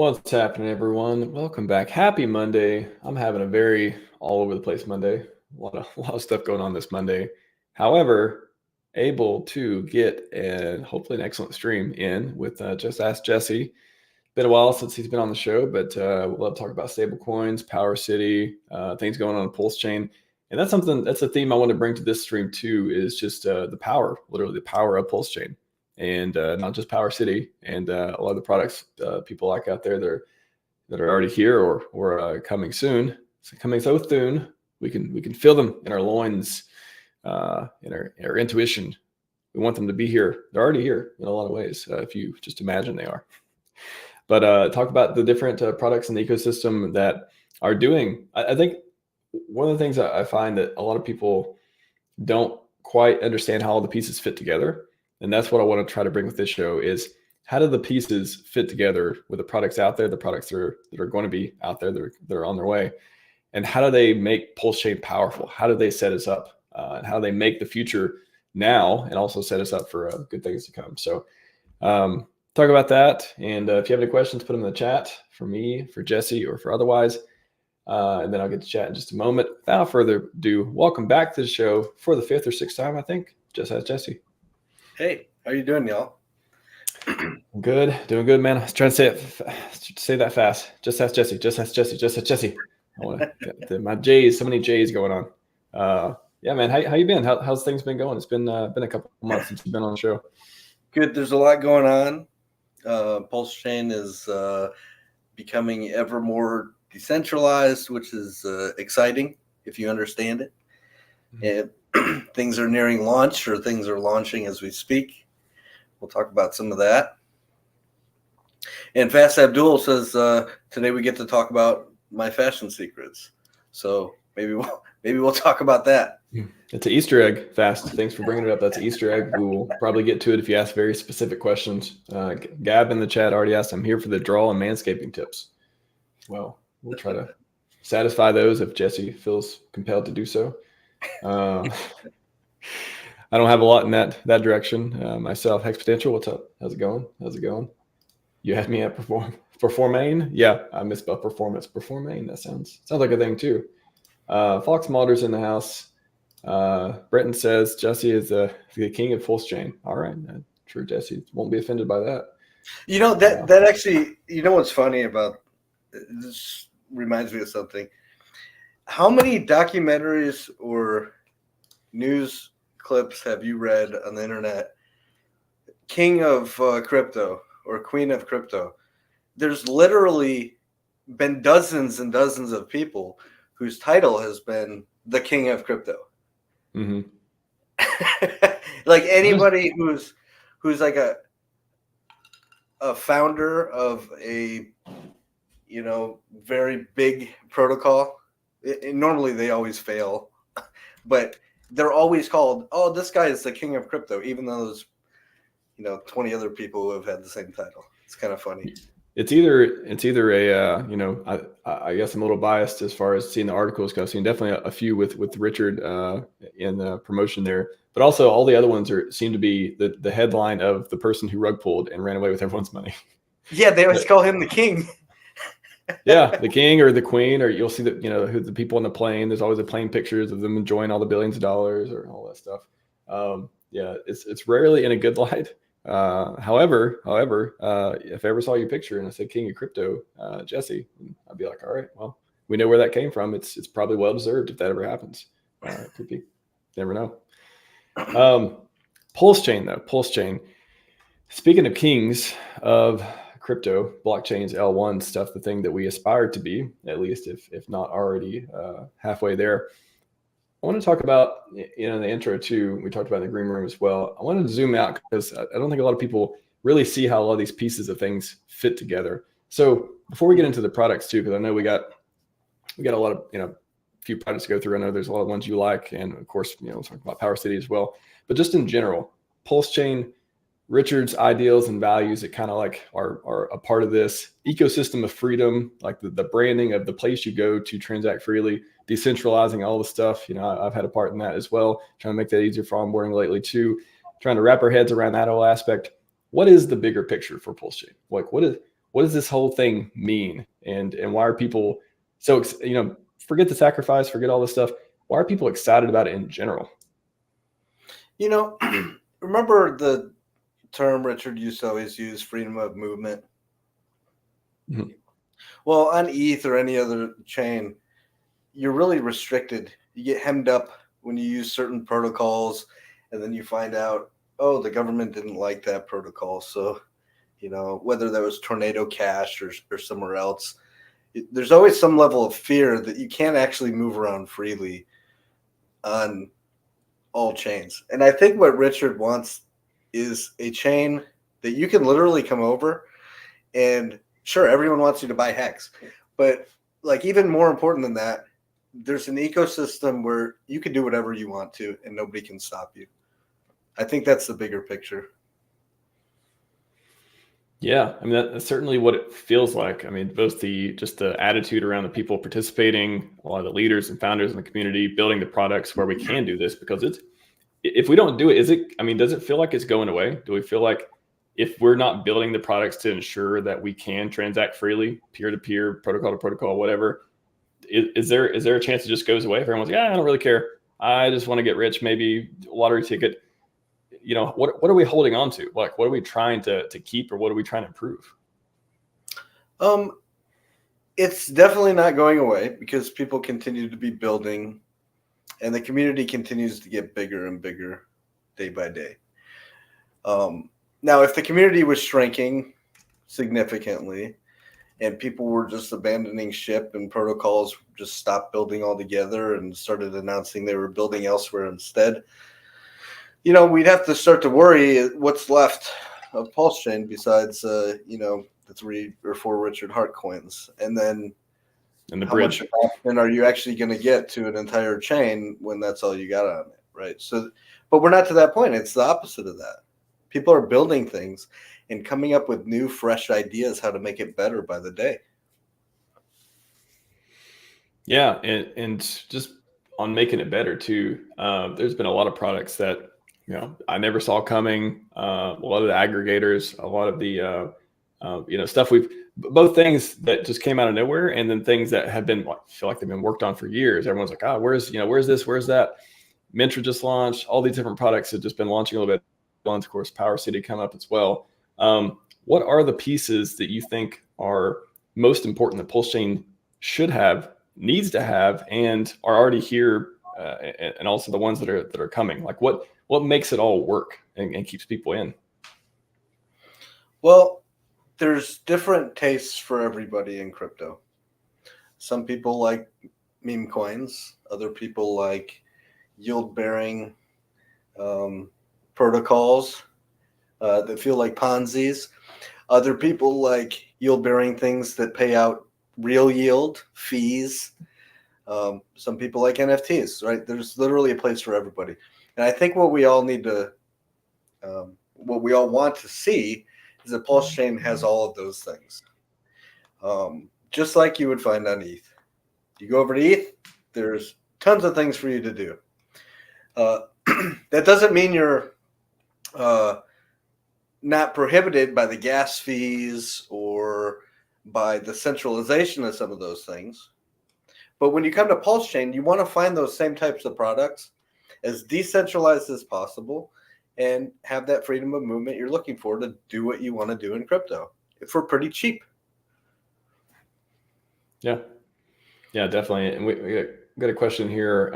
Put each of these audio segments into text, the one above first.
What's happening, everyone? Welcome back. Happy Monday. I'm having a very all over the place Monday. A lot of stuff going on this Monday. However, able to get hopefully an excellent stream in with Just Ask Jesse. Been a while since he's been on the show, but we'll love to talk about stable coins, PowerCity, things going on PulseChain. And that's a theme I want to bring to this stream too, is just the power, literally the power of PulseChain. And not just PowerCity and a lot of the products people like out there that are already here or coming soon. So coming so soon, we can feel them in our loins, in our intuition. We want them to be here. They're already here in a lot of ways. If you just imagine they are. But talk about the different products in the ecosystem that are doing. I think one of the things I find that a lot of people don't quite understand how all the pieces fit together. And that's what I want to try to bring with this show is how do the pieces fit together with the products out there, the products that are going to be out there, that are on their way, and how do they make PulseChain powerful? How do they set us up? And how do they make the future now and also set us up for good things to come? So talk about that. And if you have any questions, put them in the chat for me, for Jesse, or for otherwise. And then I'll get to chat in just a moment. Without further ado, welcome back to the show for the 5th or 6th time, I think. Just Ask Jesse. Hey, how you doing, y'all? Good, doing good, man. I was trying to say that fast. Just Ask Jesse. Just Ask Jesse. Just Ask Jesse. I want to my J's. So many J's going on. Yeah, man. How you been? How's things been going? It's been a couple of months since you've been on the show. Good. There's a lot going on. PulseChain is becoming ever more decentralized, which is exciting if you understand it. And things are nearing launch, or things are launching as we speak. We'll talk about some of that. And Fast Abdul says today we get to talk about my fashion secrets. So maybe we'll talk about that. It's an Easter egg, Fast. Thanks for bringing it up. That's an Easter egg. We will probably get to it if you ask very specific questions. Gab in the chat already asked, I'm here for the draw and manscaping tips. Well, we'll try to satisfy those if Jesse feels compelled to do so. I don't have a lot in that direction myself. Hex Potential, what's up? How's it going? You had me at Performane? Yeah, I misspelled performance. Performane, that sounds like a thing too. Fox Modders in the house. Brenton says Jesse is the king of PulseChain. All right, sure Jesse won't be offended by that. You know that actually, you know what's funny about this? Reminds me of something. How many documentaries or news clips have you read on the internet? King of crypto or queen of crypto. There's literally been dozens and dozens of people whose title has been the king of crypto. Mm-hmm. Like anybody who's like a founder of a very big protocol. Normally they always fail, but they're always called, oh, this guy is the king of crypto, even though there's 20 other people who have had the same title. It's kind of funny. It's either a I guess I'm a little biased as far as seeing the articles go. I've seen definitely a few with Richard in the promotion there, but also all the other ones seem to be the headline of the person who rug pulled and ran away with everyone's money. Yeah, they always call him the king. Yeah, the king or the queen, or you'll see that who the people on the plane. There's always a plane pictures of them enjoying all the billions of dollars or all that stuff. Yeah, it's rarely in a good light. However, if I ever saw your picture and I said king of crypto, Jesse, I'd be like, all right, well, we know where that came from. It's probably well deserved if that ever happens. It could be. Never know. PulseChain though, PulseChain. Speaking of kings of crypto, blockchains, L1 stuff, the thing that we aspire to be, at least if not already halfway there. I want to talk about, in the intro too, we talked about in the green room as well. I wanted to zoom out because I don't think a lot of people really see how a lot of these pieces of things fit together. So before we get into the products too, because I know we got a lot of, few products to go through. I know there's a lot of ones you like. And of course, we'll talk about PowerCity as well. But just in general, PulseChain, Richard's ideals and values that kind of like are a part of this ecosystem of freedom, like the branding of the place you go to transact freely, decentralizing all the stuff. I've had a part in that as well, trying to make that easier for onboarding lately too, trying to wrap our heads around that whole aspect. What is the bigger picture for PulseChain? Like what what does this whole thing mean? And why are people so, forget the sacrifice, forget all this stuff. Why are people excited about it in general? Remember the term Richard used to always use, freedom of movement? Mhm. Well, on ETH or any other chain, you're really restricted. You get hemmed up when you use certain protocols, and then you find out, oh, the government didn't like that protocol. So, whether that was Tornado Cash or somewhere else, there's always some level of fear that you can't actually move around freely on all chains. And I think what Richard wants is a chain that you can literally come over, and sure, everyone wants you to buy Hex, but like even more important than that, there's an ecosystem where you can do whatever you want to and nobody can stop you. I think that's the bigger picture. Yeah, I mean that's certainly what it feels like. I mean, both the attitude around the people participating, a lot of the leaders and founders in the community building the products where we can do this, because if we don't do it, does it feel like it's going away? Do we feel like if we're not building the products to ensure that we can transact freely, peer to peer, protocol to protocol, whatever, is there a chance it just goes away? If everyone's like, I don't really care, I just want to get rich, maybe lottery ticket. What are we holding on to? Like, what are we trying to keep, or what are we trying to improve? It's definitely not going away because people continue to be building, and the community continues to get bigger and bigger day by day. Now, if the community was shrinking significantly and people were just abandoning ship and protocols just stopped building altogether and started announcing they were building elsewhere instead, we'd have to start to worry what's left of PulseChain besides, the 3 or 4 Richard Hart coins. And then And the how bridge. much adoption are you actually going to get to an entire chain when that's all you got on it, right? So, but we're not to that point. It's the opposite of that. People are building things and coming up with new, fresh ideas how to make it better by the day. Yeah, and just on making it better too. There's been a lot of products that I never saw coming. A lot of the aggregators, a lot of the stuff both things that just came out of nowhere, and then things that have been feel like they've been worked on for years. Everyone's like, where's this, where's that? Mintra just launched. All these different products have just been launching a little bit. Of course, PowerCity come up as well. What are the pieces that you think are most important that PulseChain should have, needs to have, and are already here, and also the ones that are coming? Like what makes it all work and keeps people in? Well, there's different tastes for everybody in crypto. Some people like meme coins. Other people like yield-bearing protocols that feel like Ponzi's. Other people like yield-bearing things that pay out real yield, fees. Some people like NFTs, right? There's literally a place for everybody. And I think what we all want to see is that PulseChain has all of those things. Just like you would find on ETH. You go over to ETH, there's tons of things for you to do. That doesn't mean you're not prohibited by the gas fees or by the centralization of some of those things. But when you come to PulseChain, you want to find those same types of products as decentralized as possible and have that freedom of movement you're looking for to do what you want to do in crypto for pretty cheap. Yeah, definitely. And we got a question here.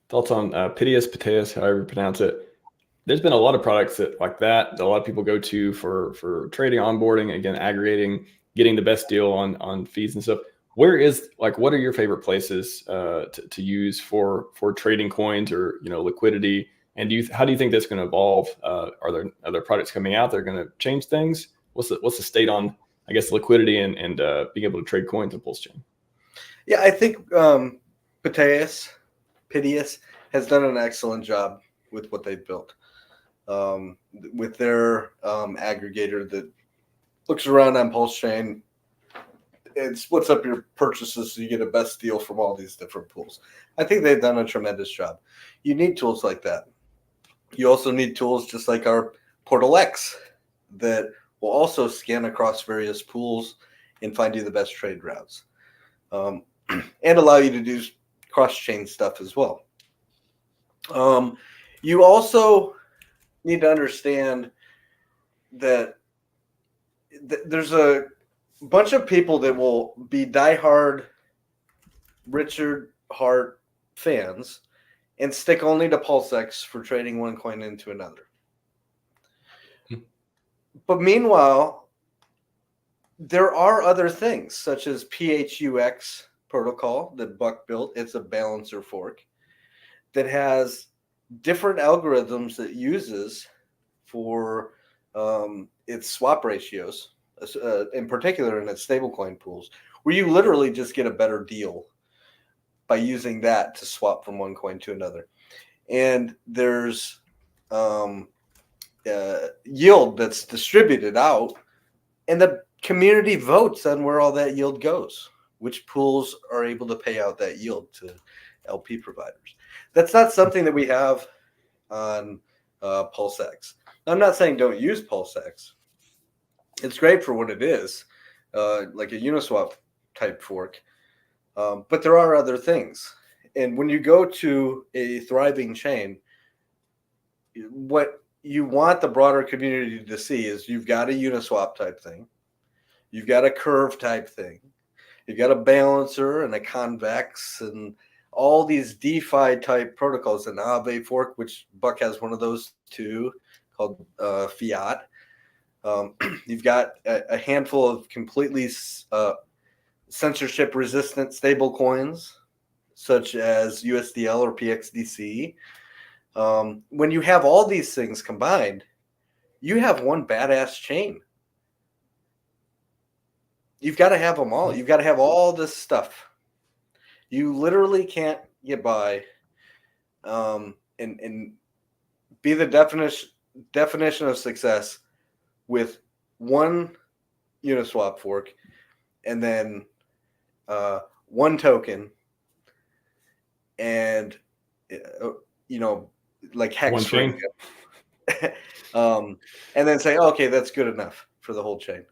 Thoughts on Piteous, however you pronounce it. There's been a lot of products like that a lot of people go to for trading, onboarding, again, aggregating, getting the best deal on fees and stuff. What are your favorite places to use for trading coins or liquidity? And how do you think that's going to evolve? Are there other products coming out that are going to change things? What's the state on, I guess, liquidity and being able to trade coins on PulseChain? Yeah, I think Piteous has done an excellent job with what they've built. With their aggregator that looks around on PulseChain, it splits up your purchases so you get a best deal from all these different pools. I think they've done a tremendous job. You need tools like that. You also need tools just like our PortalX that will also scan across various pools and find you the best trade routes, and allow you to do cross-chain stuff as well. You also need to understand that there's a bunch of people that will be diehard Richard Hart fans and stick only to PulseX for trading one coin into another. But meanwhile, there are other things such as PHUX protocol that Buck built. It's a balancer fork that has different algorithms it uses for its swap ratios, in particular in its stablecoin pools, where you literally just get a better deal by using that to swap from one coin to another. And there's yield that's distributed out, and the community votes on where all that yield goes, which pools are able to pay out that yield to LP providers. That's not something that we have on PulseX. I'm not saying don't use PulseX. It's great for what it is, like a Uniswap type fork. But there are other things. And when you go to a thriving chain, what you want the broader community to see is you've got a Uniswap type thing. You've got a curve type thing. You've got a balancer and a convex and all these DeFi type protocols, an Aave fork, which Buck has one of those too, called Fiat. You've got a handful of completely censorship resistant stable coins, such as USDL or PXDC. When you have all these things combined, you have one badass chain. You've got to have them all. You've got to have all this stuff. You literally can't get by and be the definition of success with one Uniswap fork and then one token and like Hex one chain. And then say, okay, that's good enough for the whole chain.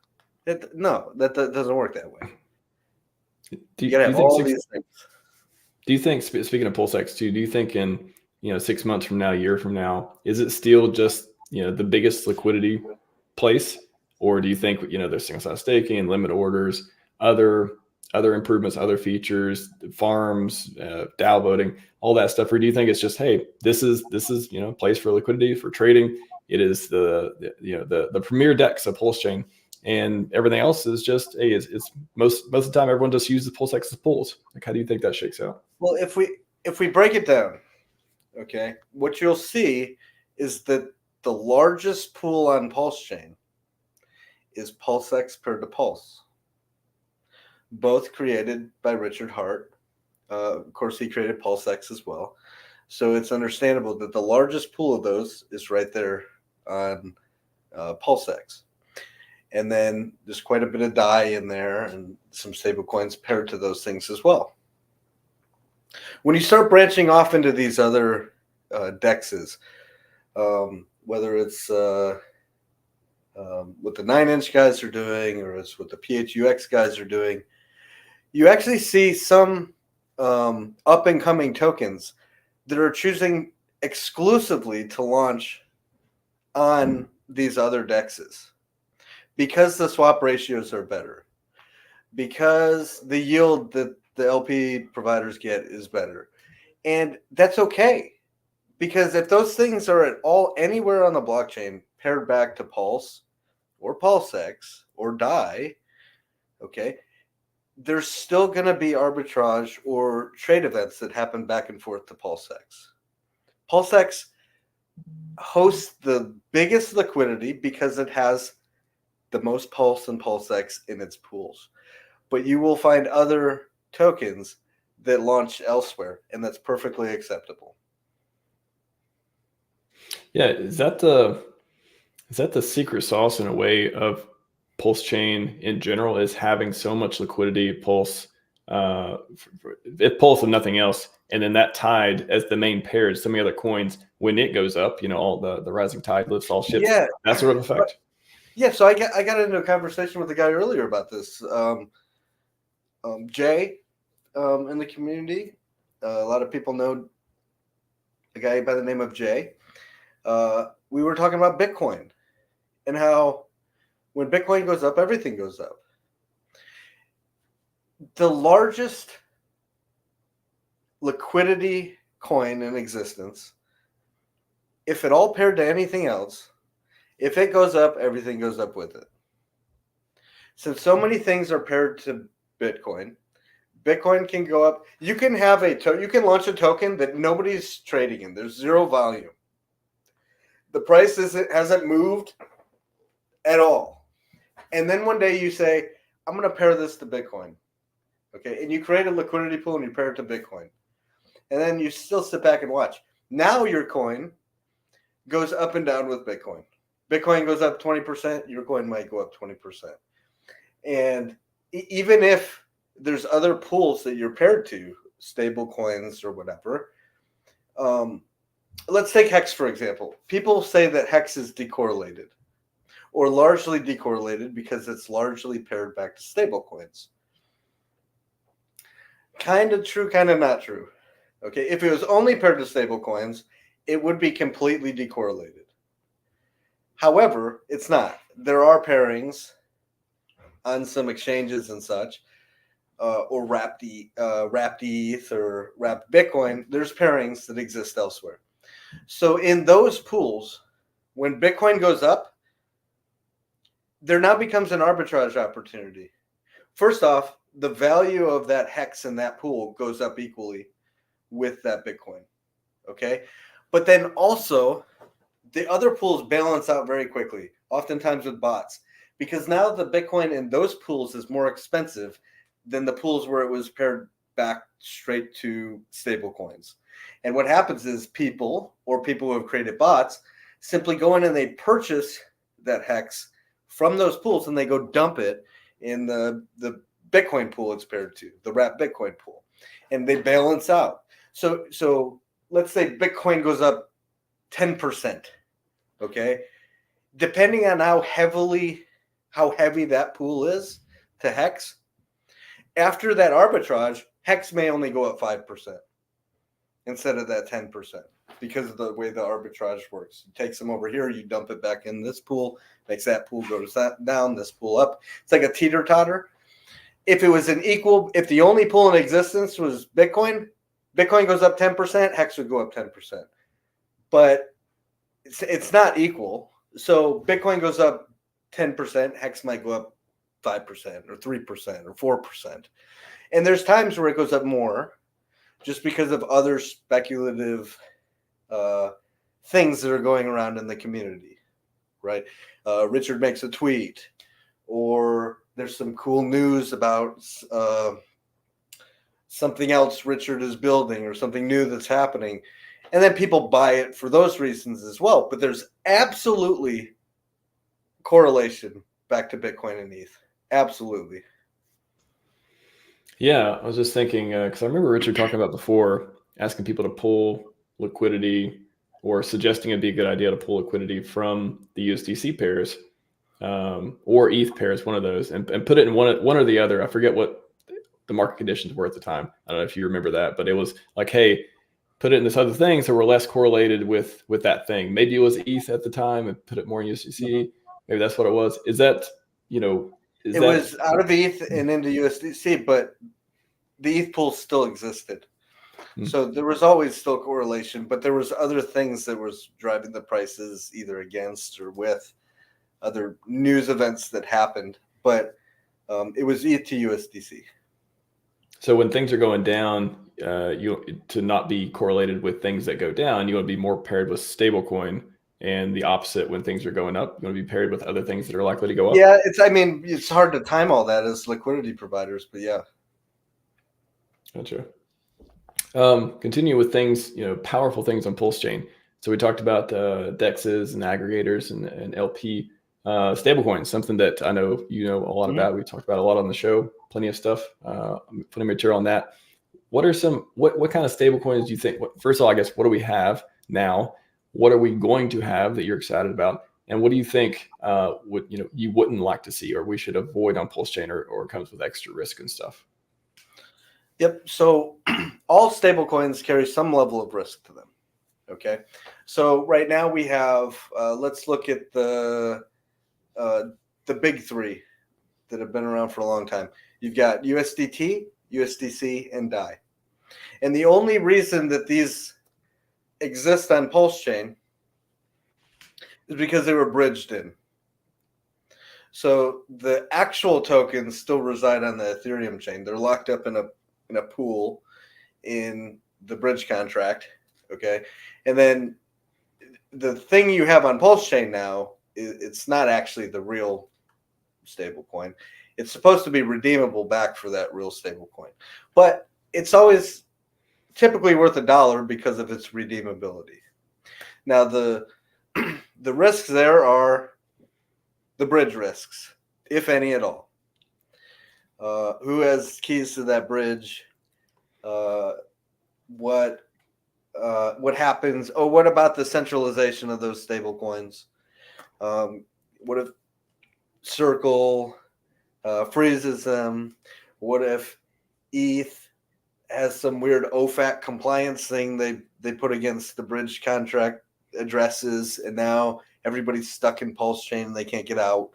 No, that doesn't work that way. You gotta have all these things. Do you think, speaking of PulseX too, do you think in 6 months from now, a year from now, is it still just the biggest liquidity place, or do you think there's single side staking and limit orders, other improvements, other features, farms, DAO voting, all that stuff, or do you think it's just, hey, this is a place for liquidity, for trading? It is the premier DEX of PulseChain. And everything else is just, hey, it's most of the time everyone just uses PulseX as pools. Like, how do you think that shakes out? Well, if we break it down, okay, what you'll see is that the largest pool on PulseChain is PulseX paired to Pulse, both created by Richard Hart. Of course, he created PulseX as well. So it's understandable that the largest pool of those is right there on PulseX. And then there's quite a bit of DAI in there and some stable coins paired to those things as well. When you start branching off into these other DEXs, whether it's what the 9-inch guys are doing or it's what the PHUX guys are doing, you actually see some up-and-coming tokens that are choosing exclusively to launch on these other DEXs. Because the swap ratios are better, because the yield that the LP providers get is better. And that's okay. Because if those things are at all anywhere on the blockchain paired back to Pulse or PulseX or DAI, okay, there's still going to be arbitrage or trade events that happen back and forth to PulseX. PulseX hosts the biggest liquidity because it has the most Pulse and PulseX in its pools. But you will find other tokens that launch elsewhere, and that's perfectly acceptable. Yeah, is that the secret sauce in a way of PulseChain in general, is having so much liquidity at Pulse, if Pulse and nothing else, and then that tide as the main pair to so many other coins, when it goes up, all the rising tide lifts all ships, Yeah, that sort of effect. Yeah, so I got into a conversation with a guy earlier about this. Jay, in the community, a lot of people know a guy by the name of Jay. We were talking about Bitcoin and how when Bitcoin goes up, everything goes up. The largest liquidity coin in existence, if it all paired to anything else, if it goes up, everything goes up with it. Since so many things are paired to Bitcoin, Bitcoin can go up. You can have you can launch a token that nobody's trading in. There's zero volume. The price hasn't moved at all. And then one day you say, I'm going to pair this to Bitcoin. Okay. And you create a liquidity pool and you pair it to Bitcoin. And then you still sit back and watch. Now your coin goes up and down with Bitcoin. Bitcoin goes up 20%, your coin might go up 20%. And even if there's other pools that you're paired to, stable coins or whatever, let's take Hex, for example. People say that Hex is decorrelated or largely decorrelated because it's largely paired back to stable coins. Kind of true, kind of not true. Okay, if it was only paired to stable coins, it would be completely decorrelated. However, it's not. There are pairings on some exchanges and such, or wrapped ETH or wrapped Bitcoin. There's pairings that exist elsewhere. So in those pools, when Bitcoin goes up, there now becomes an arbitrage opportunity. First off, the value of that Hex in that pool goes up equally with that Bitcoin. Okay. But then also the other pools balance out very quickly, oftentimes with bots, because now the Bitcoin in those pools is more expensive than the pools where it was paired back straight to stable coins. And what happens is people who have created bots simply go in and they purchase that Hex from those pools and they go dump it in the Bitcoin pool it's paired to, the wrapped Bitcoin pool, and they balance out. So let's say Bitcoin goes up 10%. Okay. Depending on how heavy that pool is to Hex, after that arbitrage, Hex may only go up 5% instead of that 10% because of the way the arbitrage works. You take some over here, you dump it back in this pool, makes that pool go down, this pool up. It's like a teeter-totter. If the only pool in existence was Bitcoin goes up 10%, Hex would go up 10%. But it's not equal. So Bitcoin goes up 10%, Hex might go up 5% or 3% or 4%. And there's times where it goes up more just because of other speculative things that are going around in the community, right? Richard makes a tweet, or there's some cool news about something else Richard is building or something new that's happening. And then people buy it for those reasons as well. But there's absolutely correlation back to Bitcoin and ETH. Absolutely. Yeah, I was just thinking, because I remember Richard talking about before, asking people to pull liquidity or suggesting it'd be a good idea to pull liquidity from the USDC pairs or ETH pairs, one of those, and put it in one or the other. I forget what the market conditions were at the time. I don't know if you remember that, but it was like, hey, put it in this other thing so we're less correlated with that thing. Maybe it was ETH at the time and put it more in USDC. Maybe that's what it was. Is that, it was out of ETH and into USDC, but the ETH pool still existed. So there was always still correlation, but there was other things that was driving the prices either against or with other news events that happened. But it was ETH to USDC. So when things are going down, to not be correlated with things that go down, you want to be more paired with stablecoin, and the opposite when things are going up, you want to be paired with other things that are likely to go up. Yeah, it's hard to time all that as liquidity providers, but yeah. Gotcha. Continue with things, powerful things on PulseChain. So we talked about DEXs and aggregators and LP stablecoins, something that I know you know a lot about. We talked about a lot on the show, plenty of stuff, plenty of material on that. What are what kind of stablecoins do you think? First of all, I guess, what do we have now? What are we going to have that you're excited about? And what do you think you wouldn't like to see or we should avoid on PulseChain or comes with extra risk and stuff? Yep. So all stable coins carry some level of risk to them. Okay. So right now we have, let's look at the big three that have been around for a long time. You've got USDT, USDC, and DAI. And the only reason that these exist on PulseChain is because they were bridged in. So the actual tokens still reside on the Ethereum chain. They're locked up in a pool in the bridge contract. Okay. And then the thing you have on PulseChain now, it's not actually the real stable coin. It's supposed to be redeemable back for that real stable coin. But it's always typically worth $1 because of its redeemability. Now, the risks there are the bridge risks, if any at all. Who has keys to that bridge? What happens? Oh, what about the centralization of those stable coins? What if Circle freezes them? What if ETH has some weird OFAC compliance thing they put against the bridge contract addresses, and now everybody's stuck in PulseChain and they can't get out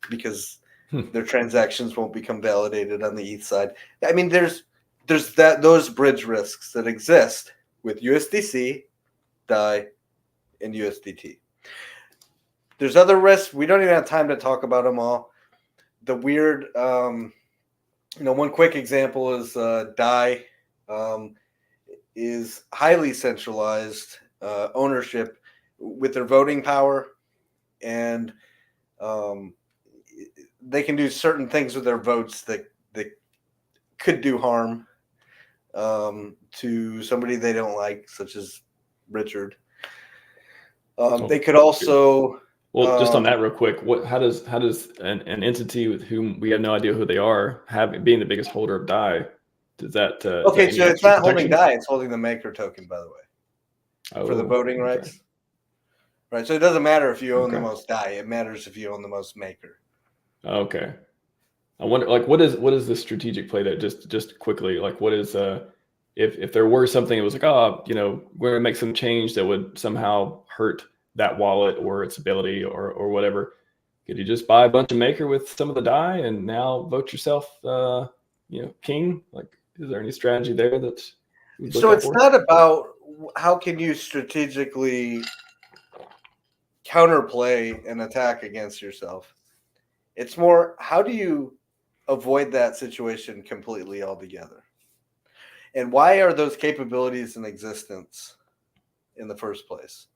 because their transactions won't become validated on the ETH side? I mean, there's those bridge risks that exist with USDC, DAI, and USDT. There's other risks. We don't even have time to talk about them all. The weird, one quick example is DAI is highly centralized ownership with their voting power, and they can do certain things with their votes that could do harm to somebody they don't like, such as Richard. They could also... Well, just on that real quick, how does an entity with whom we have no idea who they are, being the biggest holder of DAI, does that okay, so it's not holding DAI, it's holding the maker token, by the way, for the voting rights. Right, so it doesn't matter if you own the most DAI, it matters if you own the most maker. Okay. I wonder, what is the strategic play that just quickly, what is if there were something that was we're gonna make some change that would somehow hurt that wallet or its ability or whatever, could you just buy a bunch of maker with some of the DAI and now vote yourself king? Is there any strategy there that's... So it's not about how can you strategically counterplay an attack against yourself. It's more, how do you avoid that situation completely altogether? And why are those capabilities in existence in the first place?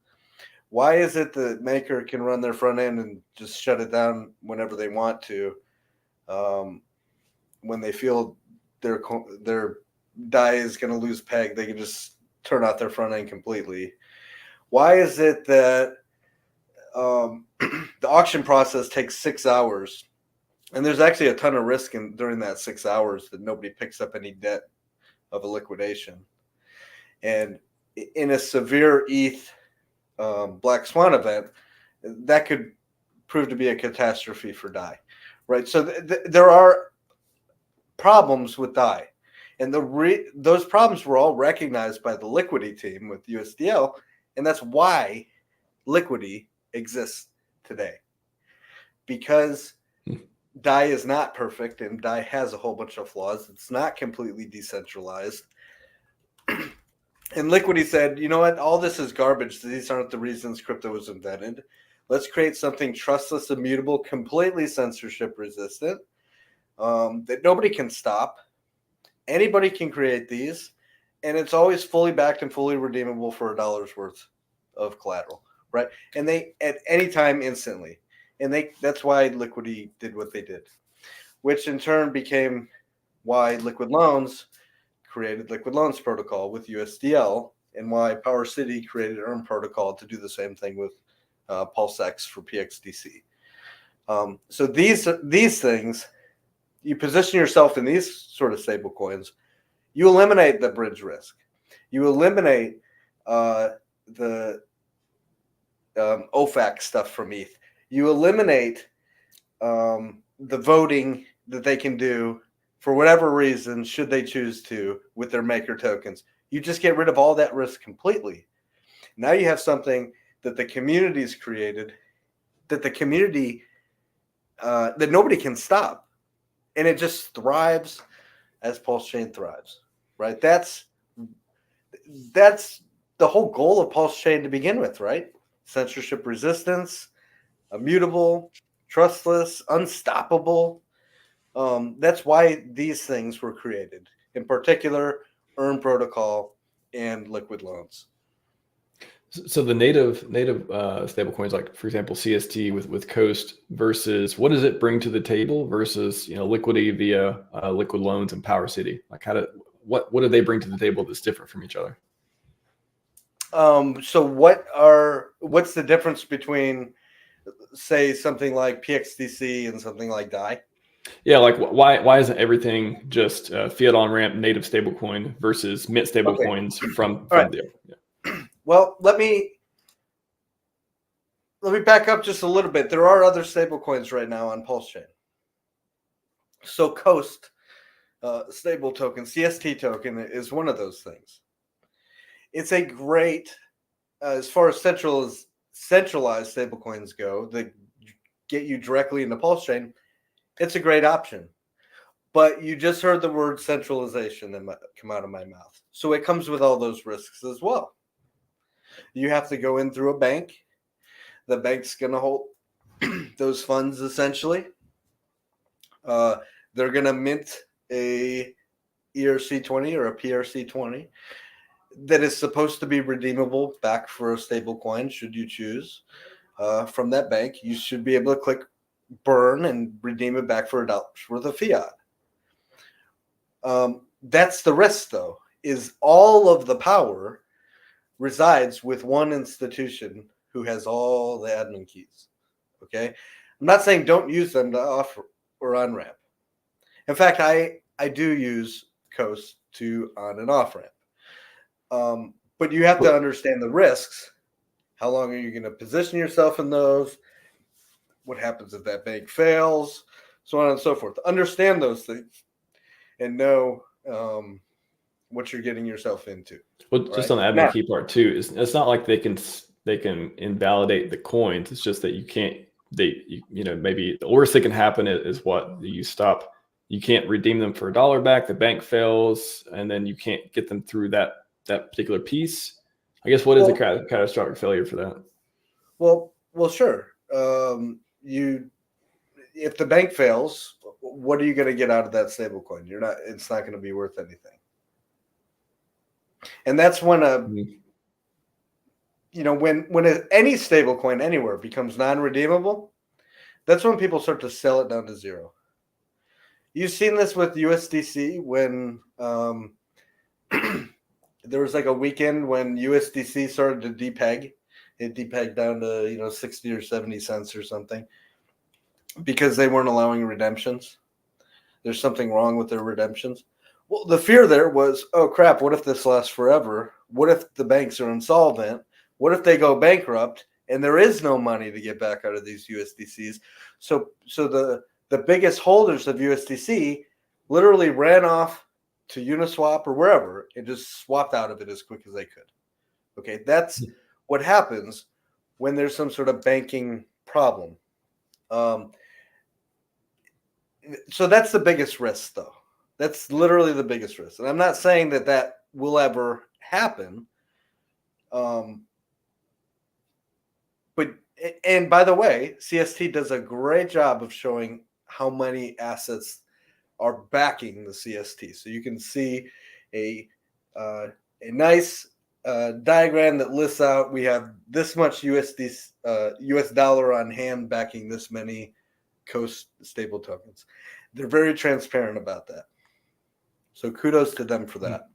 Why is it that maker can run their front end and just shut it down whenever they want to, when they feel their DAI is going to lose peg, they can just turn off their front end completely? Why is it that the auction process takes 6 hours, and there's actually a ton of risk during that 6 hours that nobody picks up any debt of a liquidation? And in a severe ETH black swan event, that could prove to be a catastrophe for DAI, right? So there are problems with DAI, and those problems were all recognized by the Liquidity team with USDL, and that's why Liquidity exists today, because DAI is not perfect and DAI has a whole bunch of flaws. It's not completely decentralized. And Liquidity said, you know what, all this is garbage. These aren't the reasons crypto was invented. Let's create something trustless, immutable, completely censorship resistant, that nobody can stop. Anybody can create these, and it's always fully backed and fully redeemable for $1 worth of collateral, right? And they, at any time, instantly. And that's why Liquidity did what they did, which in turn became why Liquid Loans created Liquid Loans Protocol with USDL, and why PowerCity created Earn Protocol to do the same thing with PulseX for PXDC. So these things, you position yourself in these sort of stable coins, you eliminate the bridge risk. You eliminate the OFAC stuff from ETH. You eliminate the voting that they can do for whatever reason, should they choose to, with their maker tokens. You just get rid of all that risk completely. Now you have something that the community's created, that the community, that nobody can stop. And it just thrives as PulseChain thrives, right? That's the whole goal of PulseChain to begin with, right? Censorship resistance, immutable, trustless, unstoppable. That's why these things were created. In particular, Earn Protocol and liquid loans. So the native stablecoins, like for example CST with Coast, versus what does it bring to the table versus liquidity via liquid loans and PowerCity? Like what do they bring to the table that's different from each other? So what's the difference between, say, something like PXDC and something like DAI? Yeah, like why isn't everything just fiat on ramp native stablecoin versus mint stablecoins from right. the? Yeah. Well, let me back up just a little bit. There are other stablecoins right now on PulseChain. So Coast stable token, CST token, is one of those things. It's a great, as far as centralized stablecoins go, that get you directly into PulseChain. It's a great option. But you just heard the word centralization come out of my mouth. So it comes with all those risks as well. You have to go in through a bank. The bank's going to hold those funds essentially. They're going to mint a ERC20 or a PRC20 that is supposed to be redeemable back for a stable coin should you choose. From that bank, you should be able to click burn and redeem it back for $1 worth of fiat. That's the risk, though, is all of the power resides with one institution who has all the admin keys. Okay, I'm not saying don't use them to off or on ramp. In fact, I do use Coast to on and off ramp. But you have to understand the risks. How long are you going to position yourself in those? What happens if that bank fails? So on and so forth. Understand those things and know what you're getting yourself into. Well, just on the admin key part too, it's not like they can invalidate the coins. It's just that you can't. Maybe the worst that can happen is what you can't redeem them for $1 back. The bank fails, and then you can't get them through that particular piece. I guess what is a catastrophic failure for that? Well, sure. If the bank fails, what are you going to get out of that stablecoin? It's not going to be worth anything. And that's when any stablecoin anywhere becomes non-redeemable, that's when people start to sell it down to zero. You've seen this with USDC when there was like a weekend when USDC started to depeg. It depegged down to 60 or 70 cents or something because they weren't allowing redemptions. There's something wrong with their redemptions. Well, the fear there was, oh crap, what if this lasts forever? What if the banks are insolvent? What if they go bankrupt and there is no money to get back out of these USDCs? So the biggest holders of USDC literally ran off to Uniswap or wherever and just swapped out of it as quick as they could. Okay, that's what happens when there's some sort of banking problem. So that's the biggest risk, though. That's literally the biggest risk. And I'm not saying that will ever happen. And by the way, CST does a great job of showing how many assets are backing the CST. So you can see a nice diagram that lists out we have this much US dollar on hand backing this many Coast stable tokens. They're very transparent about that. So kudos to them for that.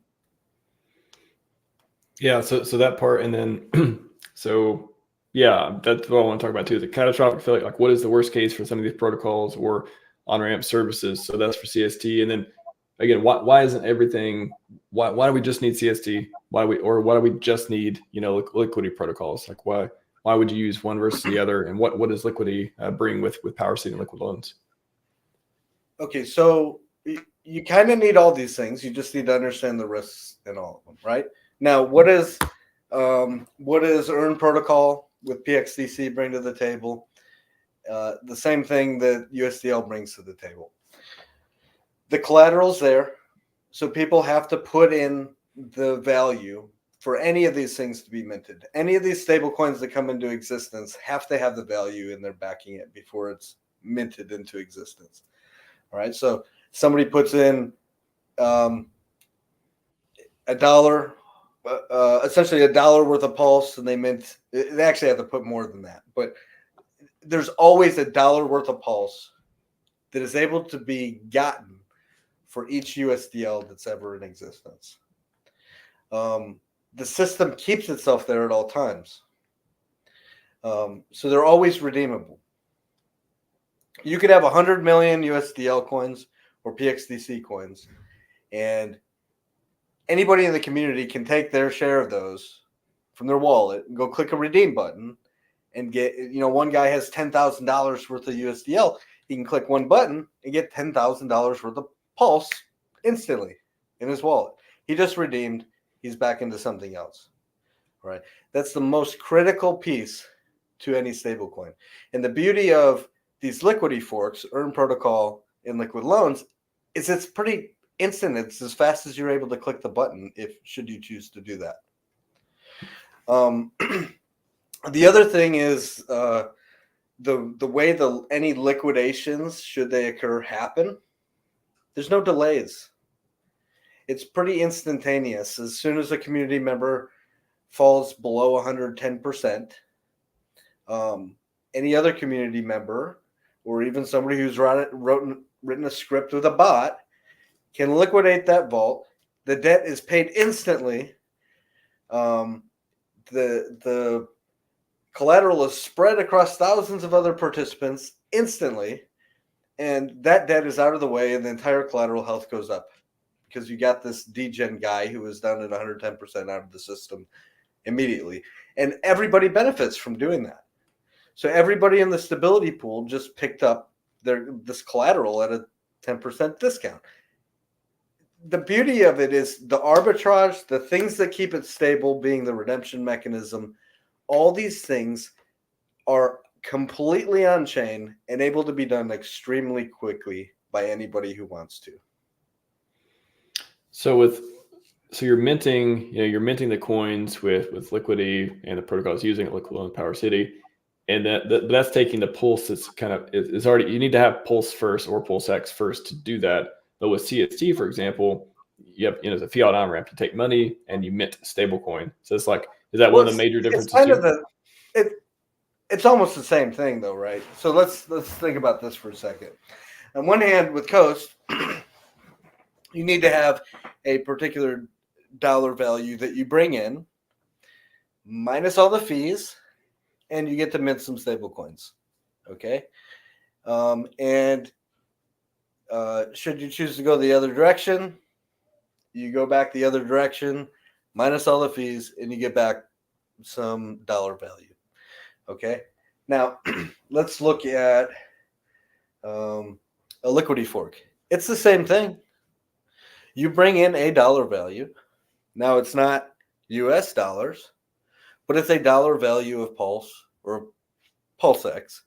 Yeah, so that part, and then so yeah, that's what I want to talk about too. The catastrophic failure, like what is the worst case for some of these protocols or on-ramp services? So that's for CST, and then again, why isn't everything? Why do we just need CST? Why do we just need liquidity protocols? Like why Why would you use one versus the other? And what does liquidity bring with PowerCity and liquid loans? Okay, so you kind of need all these things. You just need to understand the risks in all of them, right? Now, what does Earn Protocol with PXDC bring to the table? The same thing that USDL brings to the table. The collateral's there, so people have to put in the value for any of these things to be minted. Any of these stable coins that come into existence have to have the value in their backing it before it's minted into existence. All right, so somebody puts in $1, essentially $1 worth of Pulse, and they mint. They actually have to put more than that, but there's always $1 worth of Pulse that is able to be gotten for each USDL that's ever in existence. The system keeps itself there at all times, so they're always redeemable. You could have 100 million USDL coins or PXDC coins, and anybody in the community can take their share of those from their wallet and go click a redeem button and get, one guy has $10,000 worth of USDL. He can click one button and get $10,000 worth of Pulse instantly in his wallet. He just redeemed. He's back into something else. Right? That's the most critical piece to any stablecoin. And the beauty of these liquidity forks, Earn Protocol and Liquid Loans, is it's pretty instant. It's as fast as you're able to click the button should you choose to do that. The other thing is the way any liquidations, should they occur, happen. There's no delays. It's pretty instantaneous. As soon as a community member falls below 110%, any other community member, or even somebody who's written a script with a bot, can liquidate that vault. The debt is paid instantly. The collateral is spread across thousands of other participants instantly, and that debt is out of the way, and the entire collateral health goes up because you got this degen guy who is down at 110% out of the system immediately, and everybody benefits from doing that. So everybody in the stability pool just picked up this collateral at a 10% discount. The beauty of it is the arbitrage, the things that keep it stable being the redemption mechanism. All these things are completely on chain and able to be done extremely quickly by anybody who wants to. So you're minting, you're minting the coins with liquidity, and the protocol is using it, Liquid Loan, PowerCity, and that's taking the Pulse. That's it's already, you need to have Pulse first or PulseX first to do that. But with CST, for example, it's a fiat on ramp. You take money and you mint stablecoin. So it's like, is that one of the major differences? It's almost the same thing, though, right? So let's think about this for a second. On one hand, with Coast, you need to have a particular dollar value that you bring in, minus all the fees, and you get to mint some stable coins. Okay? And should you choose to go the other direction, you go back the other direction, minus all the fees, and you get back some dollar value. Okay? Now, let's look at a liquidity fork. It's the same thing. You bring in a dollar value. Now, it's not US dollars, but it's a dollar value of Pulse or PulseX.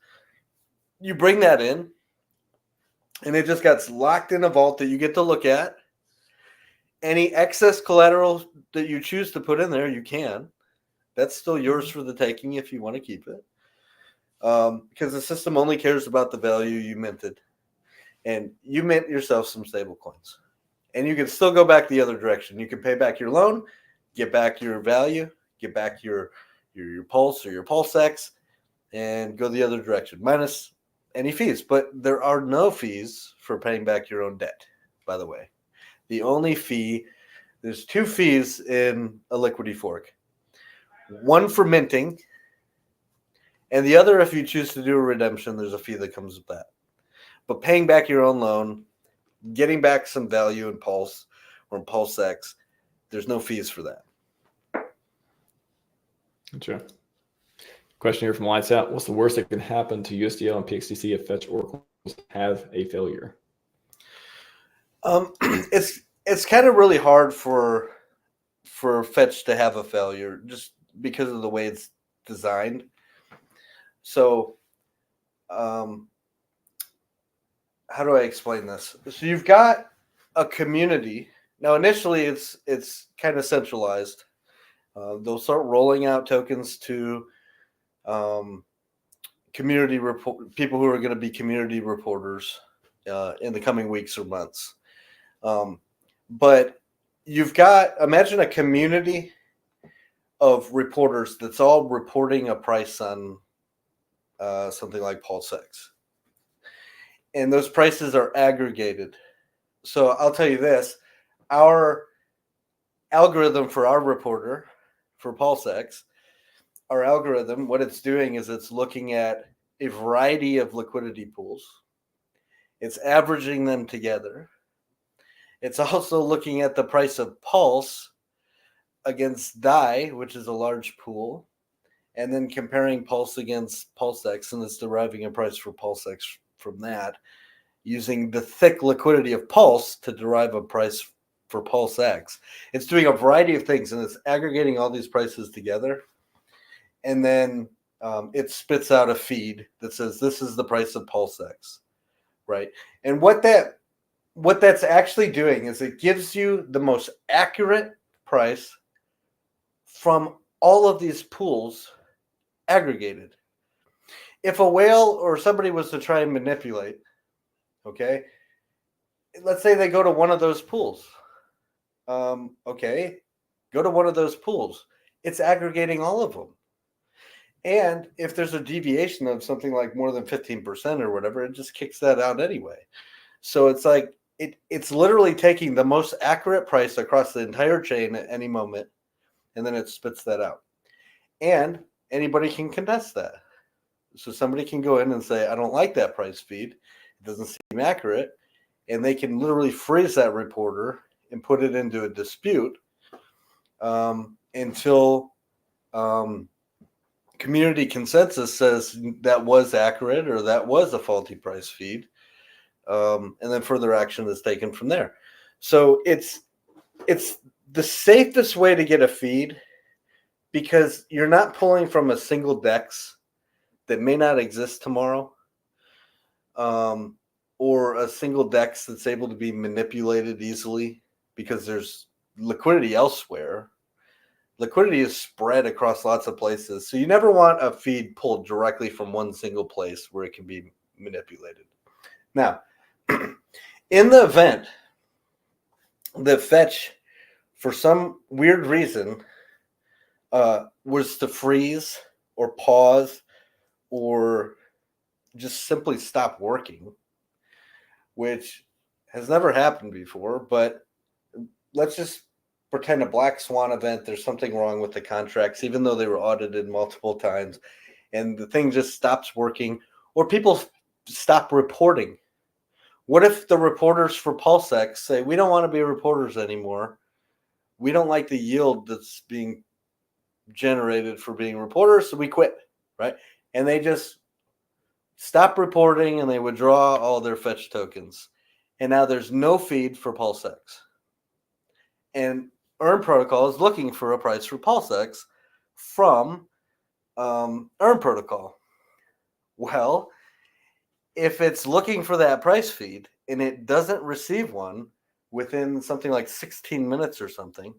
You bring that in, and it just gets locked in a vault that you get to look at. Any excess collateral that you choose to put in there, you can. That's still yours for the taking if you want to keep it. Because the system only cares about the value you minted. And you mint yourself some stable coins. And you can still go back the other direction. You can pay back your loan, get back your value, get back your Pulse or your PulseX, and go the other direction, minus any fees. But there are no fees for paying back your own debt, by the way. The only fee, there's 2 fees in a liquidity fork. One for minting, and the other, if you choose to do a redemption, there's a fee that comes with that. But paying back your own loan, getting back some value in Pulse or in PulseX, there's no fees for that. Gotcha. Question here from Lights Out. What's the worst that can happen to USDL and PXDC if fetch oracles have a failure? It's kind of really hard for fetch to have a failure just because of the way it's designed. So, how do I explain this? So you've got a community. Now, initially, it's kind of centralized. They'll start rolling out tokens to community people who are going to be community reporters in the coming weeks or months. But you've got, imagine a community of reporters that's all reporting a price on something like PulseX. And those prices are aggregated. So I'll tell you this, our algorithm for our reporter for PulseX, our algorithm, what it's doing is it's looking at a variety of liquidity pools. It's averaging them together. It's also looking at the price of Pulse against DAI, which is a large pool, and then comparing Pulse against PulseX, and it's deriving a price for PulseX from that, using the thick liquidity of Pulse to derive a price for PulseX. It's doing a variety of things, and it's aggregating all these prices together, and then it spits out a feed that says this is the price of PulseX, right? And what that's actually doing is it gives you the most accurate price from all of these pools aggregated. If a whale or somebody was to try and manipulate, okay, let's say they go to one of those pools. Okay, go to one of those pools. It's aggregating all of them. And if there's a deviation of something like more than 15% or whatever, it just kicks that out anyway. So it's like, it's literally taking the most accurate price across the entire chain at any moment, and then it spits that out. And anybody can contest that. So somebody can go in and say, I don't like that price feed. It doesn't seem accurate. And they can literally freeze that reporter and put it into a dispute until community consensus says that was accurate or that was a faulty price feed. And then further action is taken from there. So it's the safest way to get a feed because you're not pulling from a single DEX that may not exist tomorrow, or a single DEX that's able to be manipulated easily because there's liquidity elsewhere. Liquidity is spread across lots of places. So you never want a feed pulled directly from one single place where it can be manipulated. Now, in the event that fetch, for some weird reason, was to freeze or pause or just simply stop working, which has never happened before, but let's just pretend a black swan event. There's something wrong with the contracts, even though they were audited multiple times, and the thing just stops working, or people stop reporting. What if the reporters for PulseX say, we don't want to be reporters anymore. We don't like the yield that's being generated for being reporters, so we quit, right? And they just stop reporting and they withdraw all their fetch tokens. And now there's no feed for PulseX. And Earn Protocol is looking for a price for PulseX from Earn Protocol. Well, if it's looking for that price feed and it doesn't receive one within something like 16 minutes or something,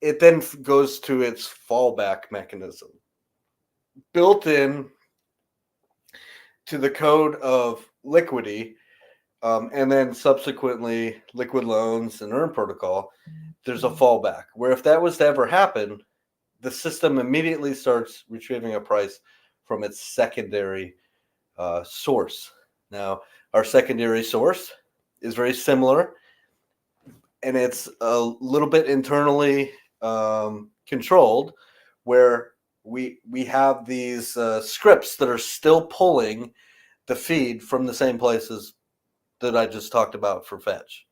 it then goes to its fallback mechanism built in to the code of Liquidity, and then subsequently Liquid Loans and Earn Protocol. There's a fallback where if that was to ever happen, the system immediately starts retrieving a price from its secondary source. Now, our secondary source is very similar, and it's a little bit internally controlled, where we have these scripts that are still pulling the feed from the same places that I just talked about for fetch.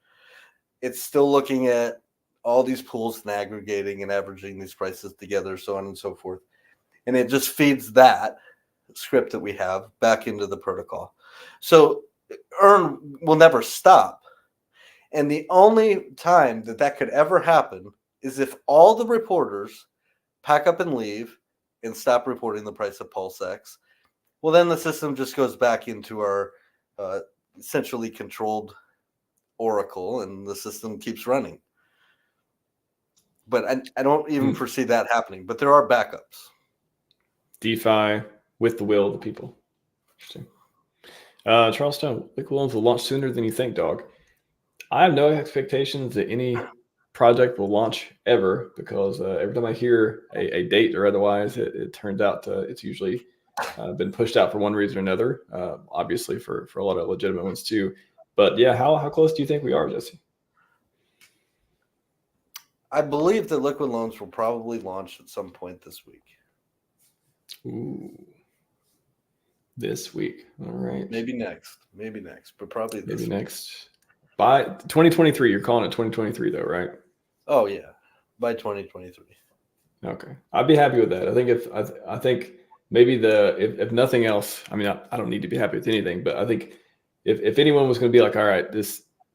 It's still looking at all these pools and aggregating and averaging these prices together, so on and so forth. and it just feeds that script that we have back into the protocol. So earn will never stop. And the only time that could ever happen is if all the reporters pack up and leave and stop reporting the price of PulseX. Well, then the system just goes back into our centrally controlled oracle, and the system keeps running. But I don't even foresee that happening. But there are backups. DeFi with the will of the people. Interesting. Charles Stone, liquid loans will launch sooner than you think, dog. I have no expectations that any project will launch ever, because every time I hear a date or otherwise, it turns out it's usually been pushed out for one reason or another. Obviously for a lot of legitimate ones too. But yeah, how close do you think we are, Jesse? I believe that liquid loans will probably launch at some point this week. Ooh. This week. All right. Maybe next, but probably this week. Next. By 2023, you're calling it 2023 though, right? Oh yeah, by 2023. Okay, I'd be happy with that. I think maybe if nothing else, I mean, I don't need to be happy with anything, but I think if anyone was going to be like, all right,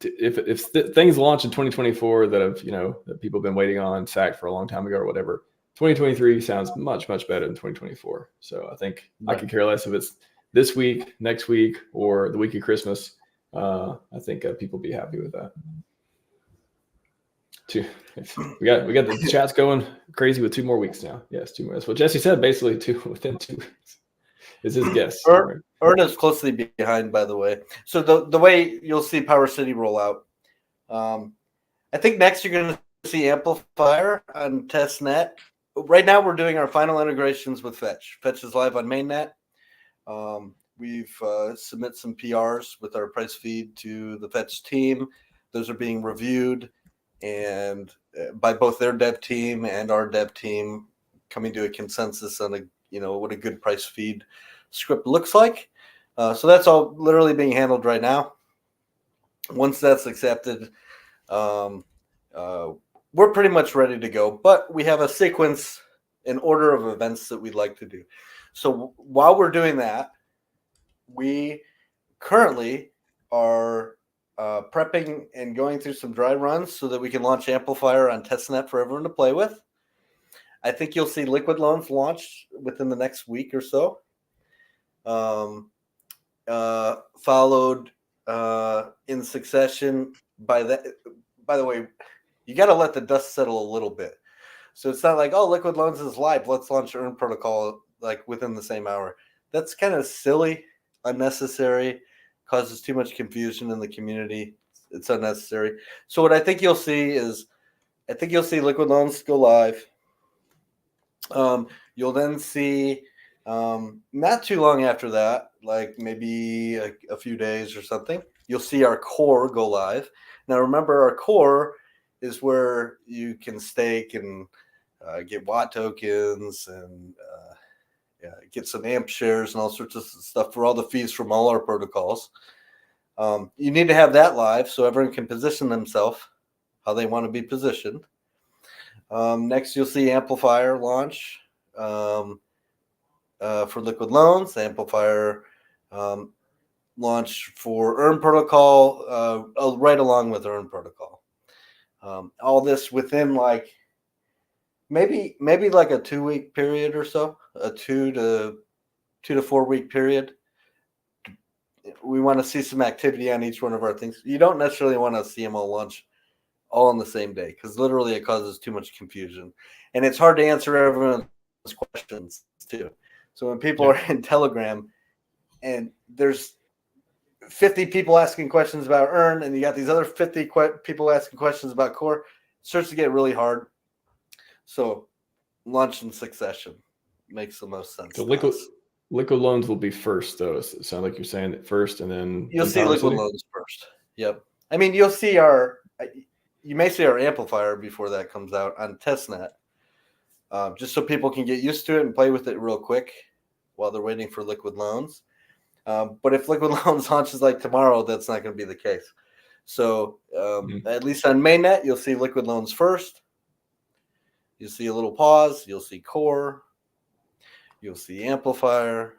if things launch in 2024 that people have been waiting on, sacked for a long time ago or whatever, 2023 sounds much better than 2024. So I think I could care less if it's this week, next week, or the week of Christmas. I think people be happy with that. We got the chats going crazy with 2 more weeks now. Yes, 2 more. That's what Jesse said. Basically, within 2 weeks is his guess. Earn is closely behind, by the way. So the way you'll see PowerCity roll out, I think next you're going to see Amplifier on testnet. Right now, we're doing our final integrations with Fetch. Fetch is live on mainnet. We've submit some PRs with our price feed to the Fetch team. Those are being reviewed, and by both their dev team and our dev team, coming to a consensus on what a good price feed script looks like. So that's all literally being handled right now. Once that's accepted, we're pretty much ready to go. But we have a sequence, an order of events that we'd like to do. So while we're doing that, we currently are prepping and going through some dry runs so that we can launch Amplifier on testnet for everyone to play with. I think you'll see liquid loans launch within the next week or so. Followed in succession by that. By the way, you got to let the dust settle a little bit. So it's not like, oh, liquid loans is live, let's launch Earn protocol like within the same hour. That's kind of silly, unnecessary, causes too much confusion in the community. It's unnecessary. So what I think you'll see is, liquid loans go live. You'll then see, not too long after that, like maybe a few days or something, you'll see our core go live. Now remember, our core is where you can stake and get watt tokens and get some AMP shares and all sorts of stuff for all the fees from all our protocols. You need to have that live so everyone can position themselves how they want to be positioned. Next, you'll see Amplifier launch for liquid loans, Amplifier launch for Earn protocol, right along with Earn protocol. All this within like maybe like a 2-week period or so, a 2 to 4 week period. We want to see some activity on each one of our things. You don't necessarily want to see them all launch all on the same day, because literally it causes too much confusion, and it's hard to answer everyone's questions too. So when people are in Telegram and there's 50 people asking questions about Earn, and you got these other 50 people asking questions about Core, it starts to get really hard. So launch in succession makes the most sense. So liquid loans will be first, though. It sounds like you're saying it first, and then you'll see liquid loans first. Yep. I mean, you may see our Amplifier before that comes out on testnet, just so people can get used to it and play with it real quick while they're waiting for liquid loans. But if liquid loans launches like tomorrow, that's not going to be the case. So at least on mainnet, you'll see liquid loans first. You'll see a little pause. You'll see core. You'll see amplifier.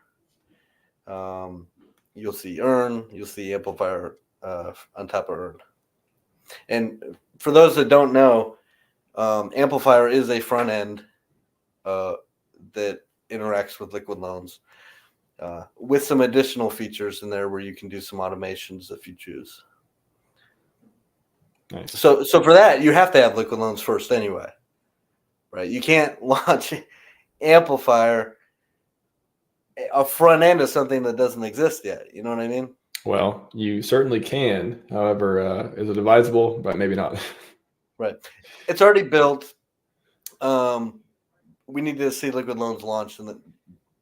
You'll see earn. You'll see amplifier on top of earn. And for those that don't know, amplifier is a front end that interacts with liquid loans with some additional features in there where you can do some automations if you choose. Nice. So for that, you have to have liquid loans first anyway, right? You can't launch amplifier a front end of something that doesn't exist yet. You know what I mean? Well, you certainly can. However, is it advisable? But maybe not. Right. It's already built. We need to see liquid loans launch, and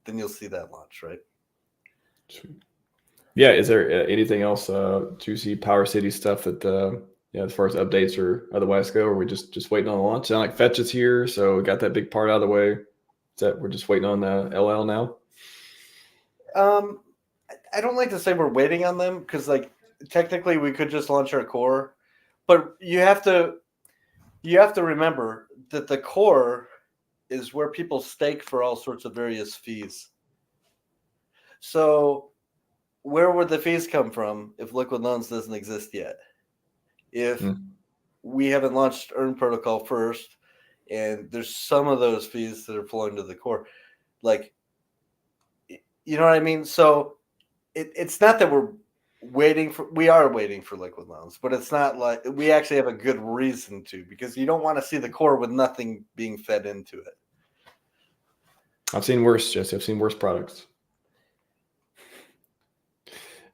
then you'll see that launch, right? Yeah. Is there anything else juicy PowerCity stuff that as far as updates or otherwise go, or we just waiting on the launch? Sound like Fetch is here, so we got that big part out of the way. Is that we're just waiting on the LL now? I don't like to say we're waiting on them because, like, technically we could just launch our core, but you have to remember that the core is where people stake for all sorts of various fees. So where would the fees come from if liquid loans doesn't exist yet? If we haven't launched Earn Protocol first, and there's some of those fees that are flowing to the core, like, you know what I mean? So it's not that we are waiting for liquid loans, but it's not like we actually have a good reason to, because you don't want to see the core with nothing being fed into it. I've seen worse, Jesse. I've seen worse products.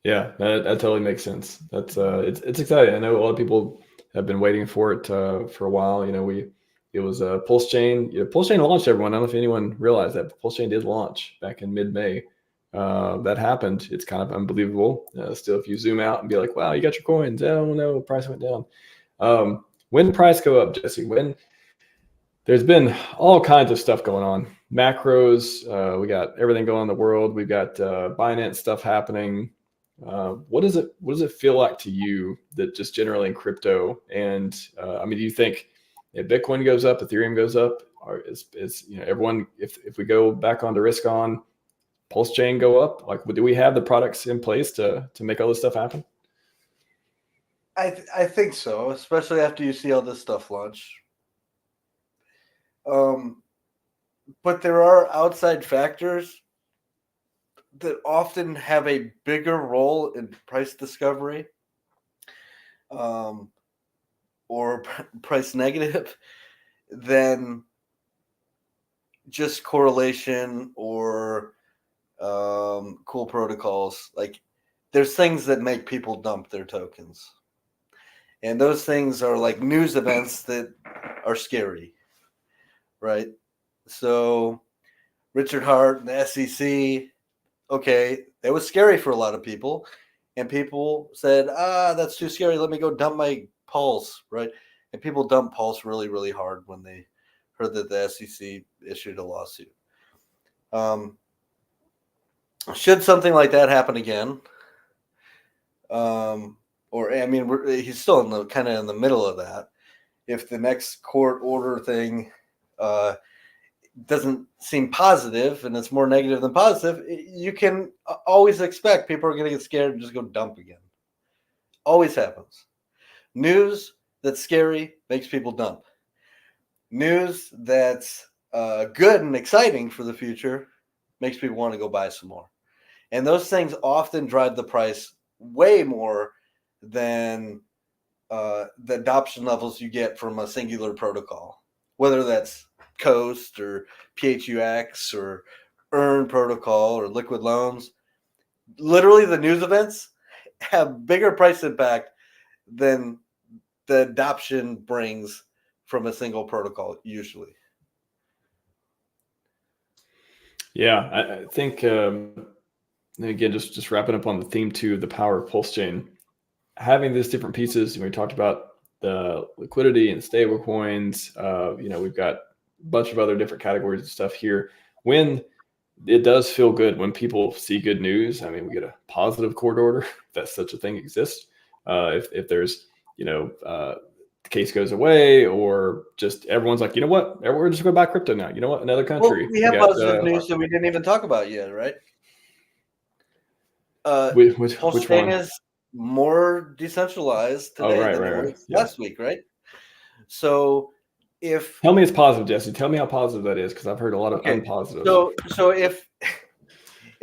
Yeah, that totally makes sense. That's it's exciting. I know a lot of people have been waiting for it for a while. You know, it was PulseChain. PulseChain launched, everyone. I don't know if anyone realized that, but PulseChain did launch back in mid-May. That happened. It's kind of unbelievable. Still, if you zoom out and be like, wow, you got your coins. Oh no, price went down. When did price go up, Jesse? When there's been all kinds of stuff going on. Macros, we got everything going on in the world. We've got Binance stuff happening. What does it feel like to you that just generally in crypto? And I mean, do you think if Bitcoin goes up, Ethereum goes up, or is everyone, if we go back onto risk on, PulseChain go up? Like, do we have the products in place to make all this stuff happen? I think so, especially after you see all this stuff launch. But there are outside factors that often have a bigger role in price discovery, or price negative than just correlation or cool protocols. Like, there's things that make people dump their tokens, and those things are like news events that are scary, right? So Richard Hart and the SEC, okay, it was scary for a lot of people, and people said, that's too scary, let me go dump my Pulse, right? And people dumped Pulse really, really hard when they heard that the SEC issued a lawsuit. Should something like that happen again, or I mean, he's still in the kind of in the middle of that. If the next court order thing doesn't seem positive and it's more negative than positive, you can always expect people are going to get scared and just go dump again. Always happens. News that's scary makes people dump. News that's good and exciting for the future makes people want to go buy some more. And those things often drive the price way more than the adoption levels you get from a singular protocol, whether that's Coast or PHUX or Earn Protocol or Liquid Loans. Literally, the news events have bigger price impact than the adoption brings from a single protocol, usually. Yeah, I think, again, just wrapping up on the theme too, the power of PulseChain, having these different pieces. We talked about the liquidity and stable coins. We've got a bunch of other different categories of stuff here. When it does feel good, when people see good news, I mean, we get a positive court order, if that such a thing exists. If there's, the case goes away, or just everyone's like, you know what, we're just going to buy crypto now. You know what, another country. Well, we have positive news that we didn't even talk about yet, right? Which PulseChain one? is more decentralized today than it was last week, right? So tell me it's positive, Jesse. Tell me how positive that is, because I've heard a lot of unpositive. So if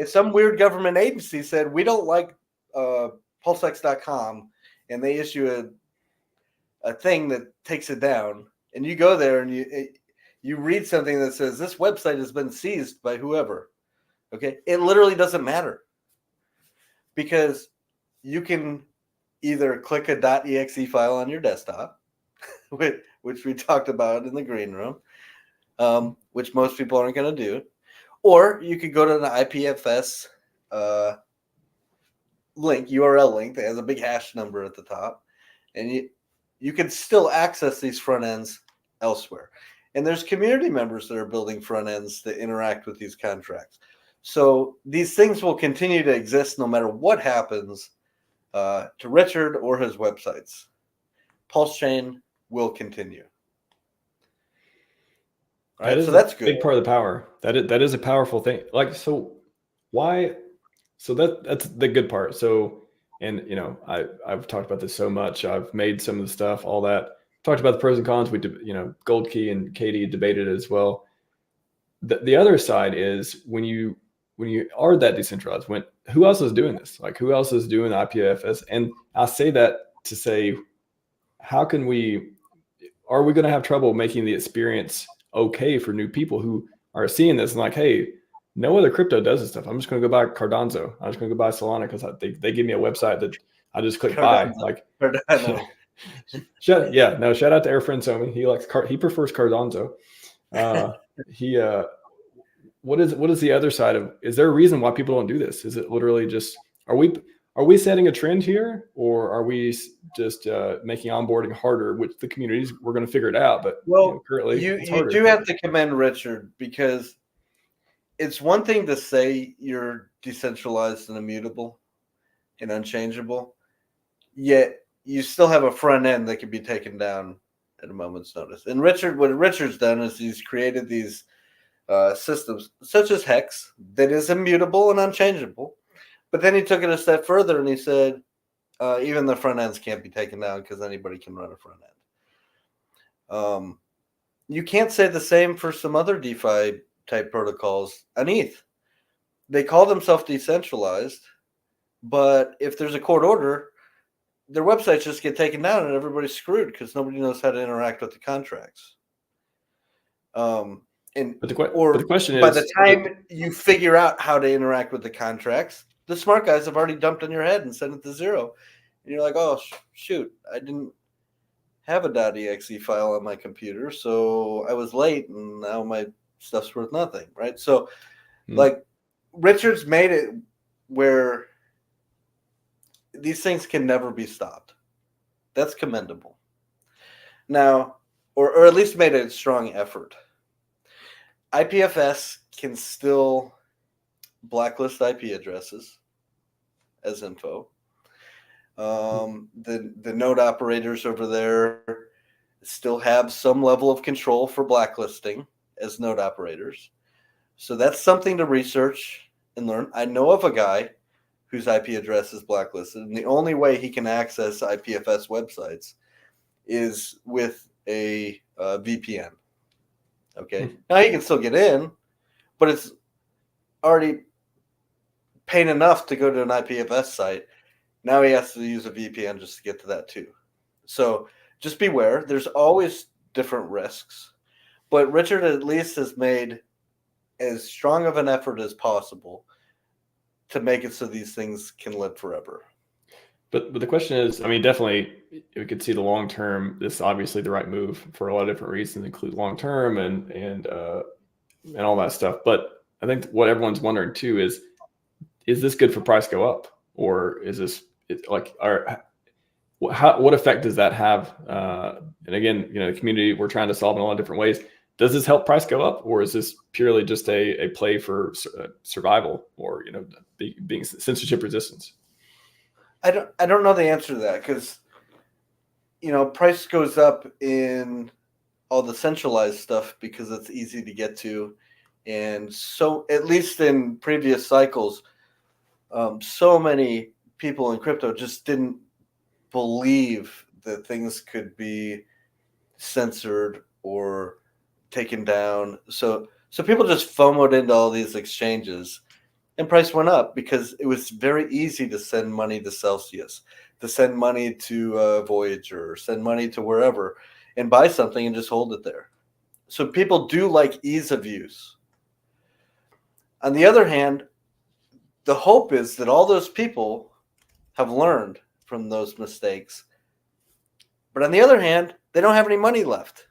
some weird government agency said we don't like PulseX.com and they issue a thing that takes it down, and you go there and you read something that says this website has been seized by whoever, okay, it literally doesn't matter, because you can either click a .exe file on your desktop, which we talked about in the green room, which most people aren't going to do, or you could go to the IPFS URL link that has a big hash number at the top, and you can still access these front ends elsewhere. And there's community members that are building front ends that interact with these contracts. So these things will continue to exist no matter what happens to Richard or his websites. PulseChain will continue. Right? That is that's a good. big part of the power. That is a powerful thing. Like, so why? So that's the good part. So, and I've talked about this so much. I've made some of the stuff, all that. Talked about the pros and cons. We Gold Key and Katie debated it as well. The other side is when you are that decentralized, who else is doing this? Like, who else is doing IPFS? And I say that to say, how can are we going to have trouble making the experience okay for new people who are seeing this and like, hey, no other crypto does this stuff. I'm just going to go buy Cardano. I'm just going to go buy Solana because they give me a website that I just click buy. Like, shout out to our friend Somi. He prefers Cardano. What is the other side of? Is there a reason why people don't do this? Is it literally just are we setting a trend here, or are we just making onboarding harder? Which the communities, we're going to figure it out, but currently you do have to commend Richard, because it's one thing to say you're decentralized and immutable and unchangeable, yet you still have a front end that can be taken down at a moment's notice. And what Richard's done is he's created these systems such as Hex that is immutable and unchangeable. But then he took it a step further and he said, even the front ends can't be taken down because anybody can run a front end. You can't say the same for some other DeFi type protocols. On ETH, they call themselves decentralized, but if there's a court order, their websites just get taken down and everybody's screwed because nobody knows how to interact with the contracts. But the question is, by the time you figure out how to interact with the contracts, the smart guys have already dumped on your head and sent it to zero. And you're like, oh, shoot, I didn't have a .exe file on my computer, so I was late, and now my stuff's worth nothing, right? So, like, Richard's made it where these things can never be stopped. That's commendable. Now, or at least made a strong effort. IPFS can still blacklist IP addresses as info. The node operators over there still have some level of control for blacklisting as node operators. So that's something to research and learn. I know of a guy whose IP address is blacklisted, and the only way he can access IPFS websites is with a VPN. Okay. Now he can still get in, but it's already pain enough to go to an IPFS site. Now he has to use a VPN just to get to that too. So just beware. There's always different risks, but Richard at least has made as strong of an effort as possible to make it so these things can live forever. But the question is, I mean, definitely we could see the long term. This is obviously the right move for a lot of different reasons, include long term and all that stuff. But I think what everyone's wondering too is this good for price go up, or is this what effect does that have? And again, the community, we're trying to solve in a lot of different ways. Does this help price go up, or is this purely just a play for survival, or being censorship resistance? I don't know the answer to that, because price goes up in all the centralized stuff because it's easy to get to. And so at least in previous cycles, so many people in crypto just didn't believe that things could be censored or taken down. So people just FOMO'd into all these exchanges, and price went up because it was very easy to send money to Celsius, to send money to Voyager, send money to wherever, and buy something and just hold it there. So people do like ease of use. On the other hand, the hope is that all those people have learned from those mistakes. But on the other hand, they don't have any money left.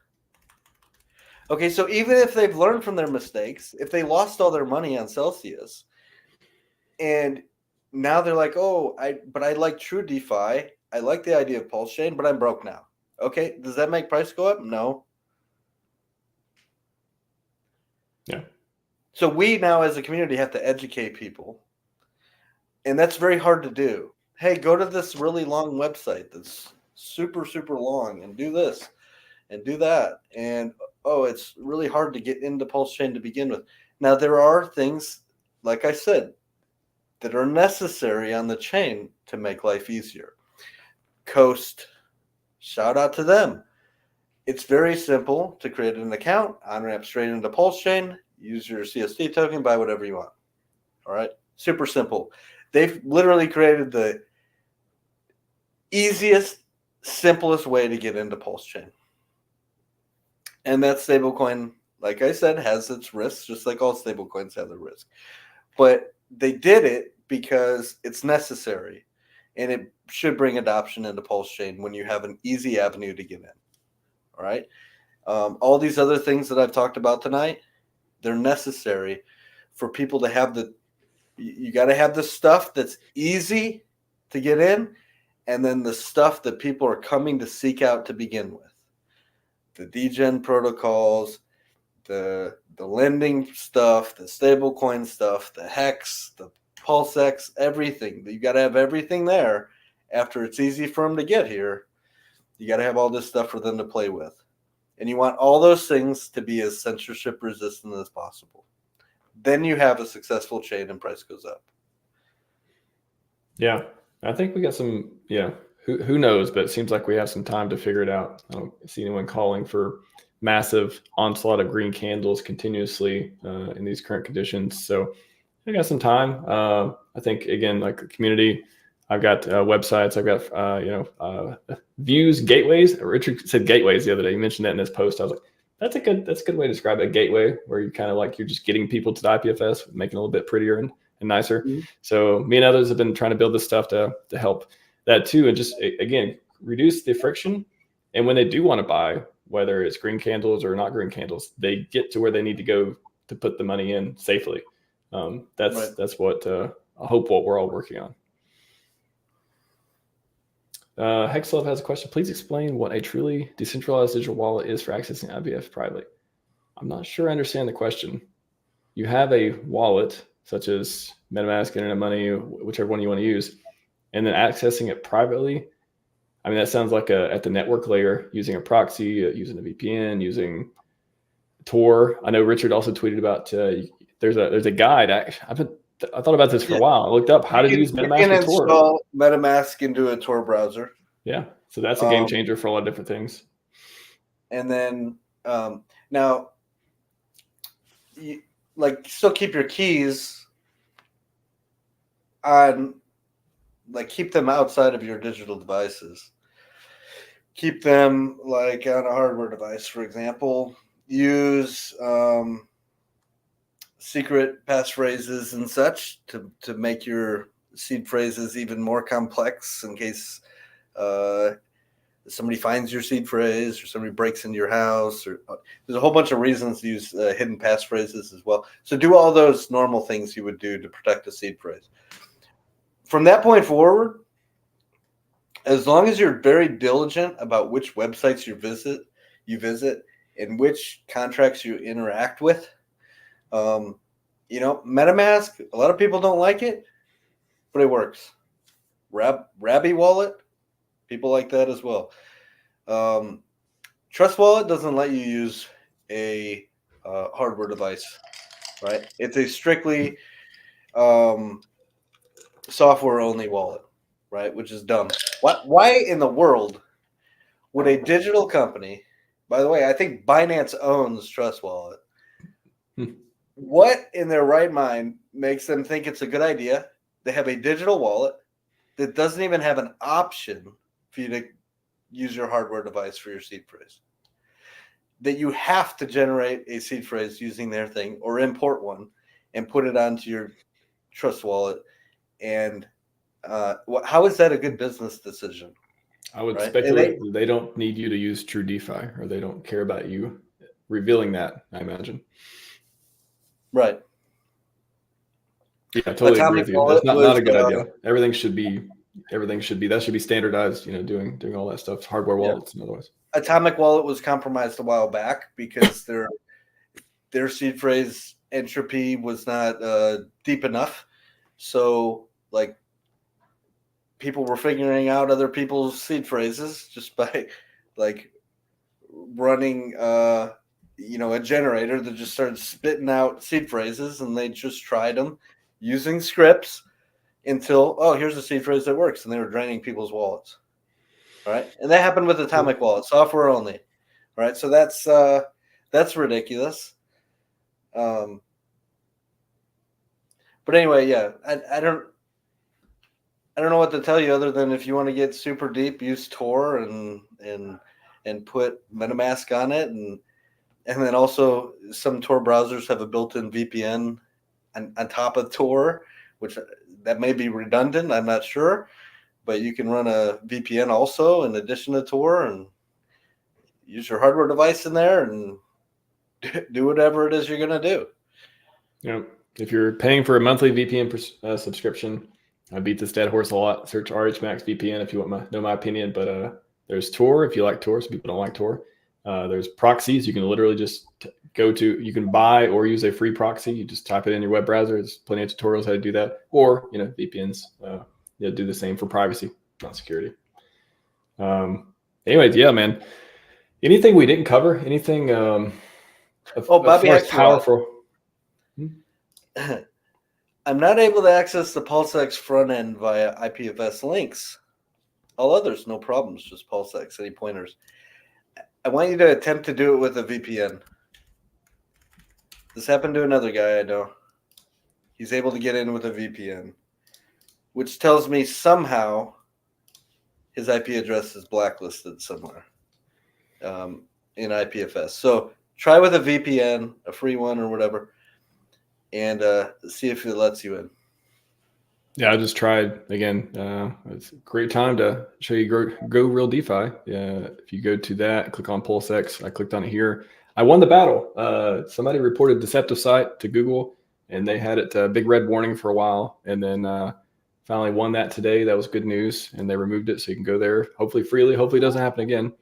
Okay, so even if they've learned from their mistakes, if they lost all their money on Celsius, and now they're like, but I like true DeFi. I like the idea of PulseChain, but I'm broke now. Okay, does that make price go up? No. Yeah. So we now as a community have to educate people. And that's very hard to do. Hey, go to this really long website that's super, super long and do this and do that. And, it's really hard to get into PulseChain to begin with. Now, there are things, like I said, that are necessary on the chain to make life easier. Coast, shout out to them. It's very simple to create an account, on-ramp straight into PulseChain, use your CSD token, buy whatever you want. All right? Super simple. They've literally created the easiest, simplest way to get into PulseChain. And that stablecoin, like I said, has its risks, just like all stablecoins have their risk. But they did it because it's necessary, and it should bring adoption into PulseChain when you have an easy avenue to get in. All right? All these other things that I've talked about tonight, they're necessary for people to have you got to have the stuff that's easy to get in, and then the stuff that people are coming to seek out to begin with. The degen protocols, the lending stuff, the stablecoin stuff, the hex, the PulseX, everything. You got to have everything there. After it's easy for them to get here, you got to have all this stuff for them to play with. And you want all those things to be as censorship resistant as possible. Then you have a successful chain and price goes up. Yeah, I think we got some, who knows, but it seems like we have some time to figure it out. I don't see anyone calling for massive onslaught of green candles continuously in these current conditions. So I got some time. I think, again, like the community, I've got websites, I've got, views, gateways. Richard said gateways the other day. He mentioned that in his post. I was like, that's a good way to describe a gateway, where you kind of like, you're just getting people to the IPFS, making it a little bit prettier and nicer. Mm-hmm. So me and others have been trying to build this stuff to help that too. And just, again, reduce the friction. And when they do want to buy, whether it's green candles or not green candles, they get to where they need to go to put the money in safely. That's what I hope what we're all working on. Hexlove has a question. Please explain what a truly decentralized digital wallet is for accessing IBF privately. I'm not sure I understand the question. You have a wallet such as MetaMask, Internet Money, whichever one you want to use, and then accessing it privately. I mean, that sounds like at the network layer, using a proxy, using a VPN, using Tor. I know Richard also tweeted about there's a guide. I thought about this for a while. I looked up how to use MetaMask and Tor. Install MetaMask into a Tor browser. Yeah, so that's a game changer for a lot of different things. And then now, still keep your keys on, keep them outside of your digital devices. Keep them on a hardware device, for example. Use secret passphrases and such to make your seed phrases even more complex in case somebody finds your seed phrase or somebody breaks into your house. Or there's a whole bunch of reasons to use hidden passphrases as well. So do all those normal things you would do to protect a seed phrase. From that point forward, as long as you're very diligent about which websites you visit, and which contracts you interact with, MetaMask, a lot of people don't like it, but it works. Rabby Wallet, people like that as well. Trust Wallet doesn't let you use a hardware device, right? It's a strictly software only wallet, right? Which is dumb. Why in the world would a digital company? By the way, I think Binance owns Trust Wallet. What in their right mind makes them think it's a good idea? They have a digital wallet that doesn't even have an option for you to use your hardware device for your seed phrase. That you have to generate a seed phrase using their thing or import one and put it onto your Trust Wallet. And how is that a good business decision? I would speculate they don't need you to use true DeFi, or they don't care about you revealing that, I imagine. Right. Yeah, I totally agree with you. That's not a good idea. Everything should be that should be standardized, doing all that stuff, hardware wallets and otherwise. Atomic Wallet was compromised a while back because their seed phrase entropy was not deep enough. So like people were figuring out other people's seed phrases just by like running a generator that just started spitting out seed phrases, and they just tried them using scripts until, here's a seed phrase that works, and they were draining people's wallets. All right. And that happened with Atomic Wallet, software only. All right. So that's ridiculous. But anyway, yeah, I don't know what to tell you other than if you want to get super deep, use Tor and put MetaMask on it, and then also some Tor browsers have a built-in VPN on top of Tor, which that may be redundant. I'm not sure, but you can run a VPN also in addition to Tor and use your hardware device in there and do whatever it is you're going to do. Yeah. If you're paying for a monthly VPN subscription, I beat this dead horse a lot. Search RHMax VPN if you want know my opinion. But there's Tor if you like Tor. Some people don't like Tor. There's proxies. You can literally just you can buy or use a free proxy. You just type it in your web browser. There's plenty of tutorials how to do that. Or, VPNs do the same for privacy, not security. Anyways, yeah, man. Anything we didn't cover? Anything Bobby, powerful? I'm not able to access the PulseX front end via IPFS links. All others, no problems, just PulseX. Any pointers? I want you to attempt to do it with a VPN. This happened to another guy I know. He's able to get in with a VPN, which tells me somehow his IP address is blacklisted somewhere in IPFS. So try with a VPN, a free one or whatever, and see if it lets you in. Yeah, I just tried again. It's a great time to show you Go Real DeFi. Yeah, if you go to that, click on PulseX. I clicked on it here. I won the battle. Somebody reported deceptive site to Google, and they had it big red warning for a while, and then finally won that today. That was good news, and they removed it, so you can go there hopefully freely. Hopefully, it doesn't happen again.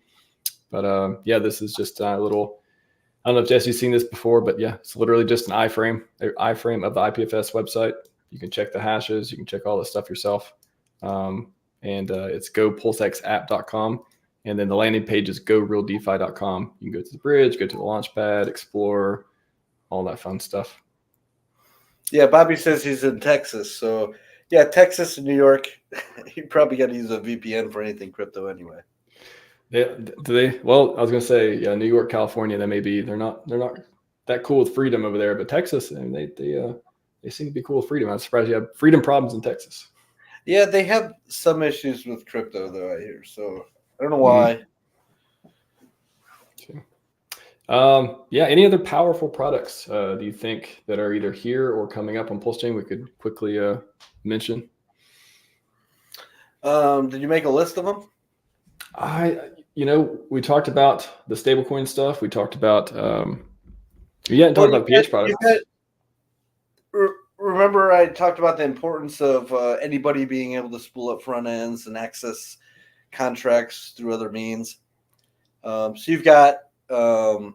But yeah, this is just a little. I don't know if Jesse's seen this before, but yeah, it's literally just an iframe of the IPFS website. You can check the hashes. You can check all this stuff yourself. And it's gopulsexapp.com. And then the landing page is gorealdefi.com. You can go to the bridge, go to the launchpad, explore, all that fun stuff. Yeah, Bobby says he's in Texas. So, yeah, Texas and New York, you probably got to use a VPN for anything crypto anyway. Do they? Well, I was going to say, yeah, New York, California, they're not that cool with freedom over there. But Texas, and they seem to be cool with freedom. I'm surprised you have freedom problems in Texas. Yeah, they have some issues with crypto, though, I hear. So I don't know why. Yeah, any other powerful products do you think that are either here or coming up on PulseChain we could quickly mention? Did you make a list of them? We talked about the stablecoin stuff. We talked about about PH products. Remember, I talked about the importance of anybody being able to spool up front ends and access contracts through other means. So you've got the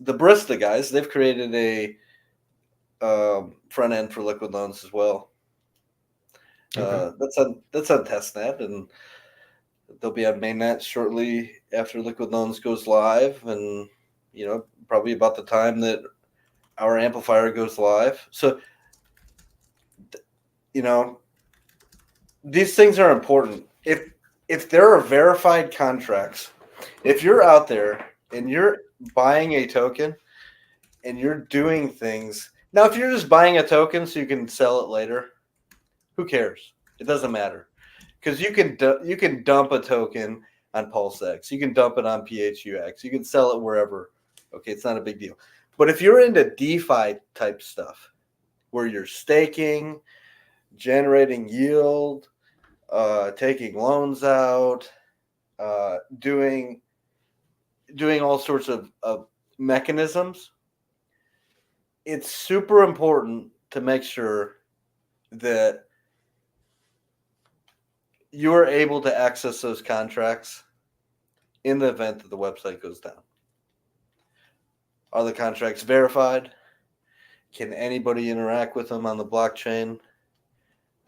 Barista guys. They've created a front end for liquid loans as well. Okay. That's on testnet, and they'll be on mainnet shortly after Liquid Loans goes live, and probably about the time that our amplifier goes live. So these things are important. If there are verified contracts, if you're out there and you're buying a token and you're doing things now, if you're just buying a token so you can sell it later, who cares? It doesn't matter, because you can dump a token on PulseX, you can dump it on PHUX, you can sell it wherever. Okay, it's not a big deal. But if you're into DeFi type stuff, where you're staking, generating yield, taking loans out, doing all sorts of mechanisms, it's super important to make sure that you are able to access those contracts in the event that the website goes down. Are the contracts verified? Can anybody interact with them on the blockchain?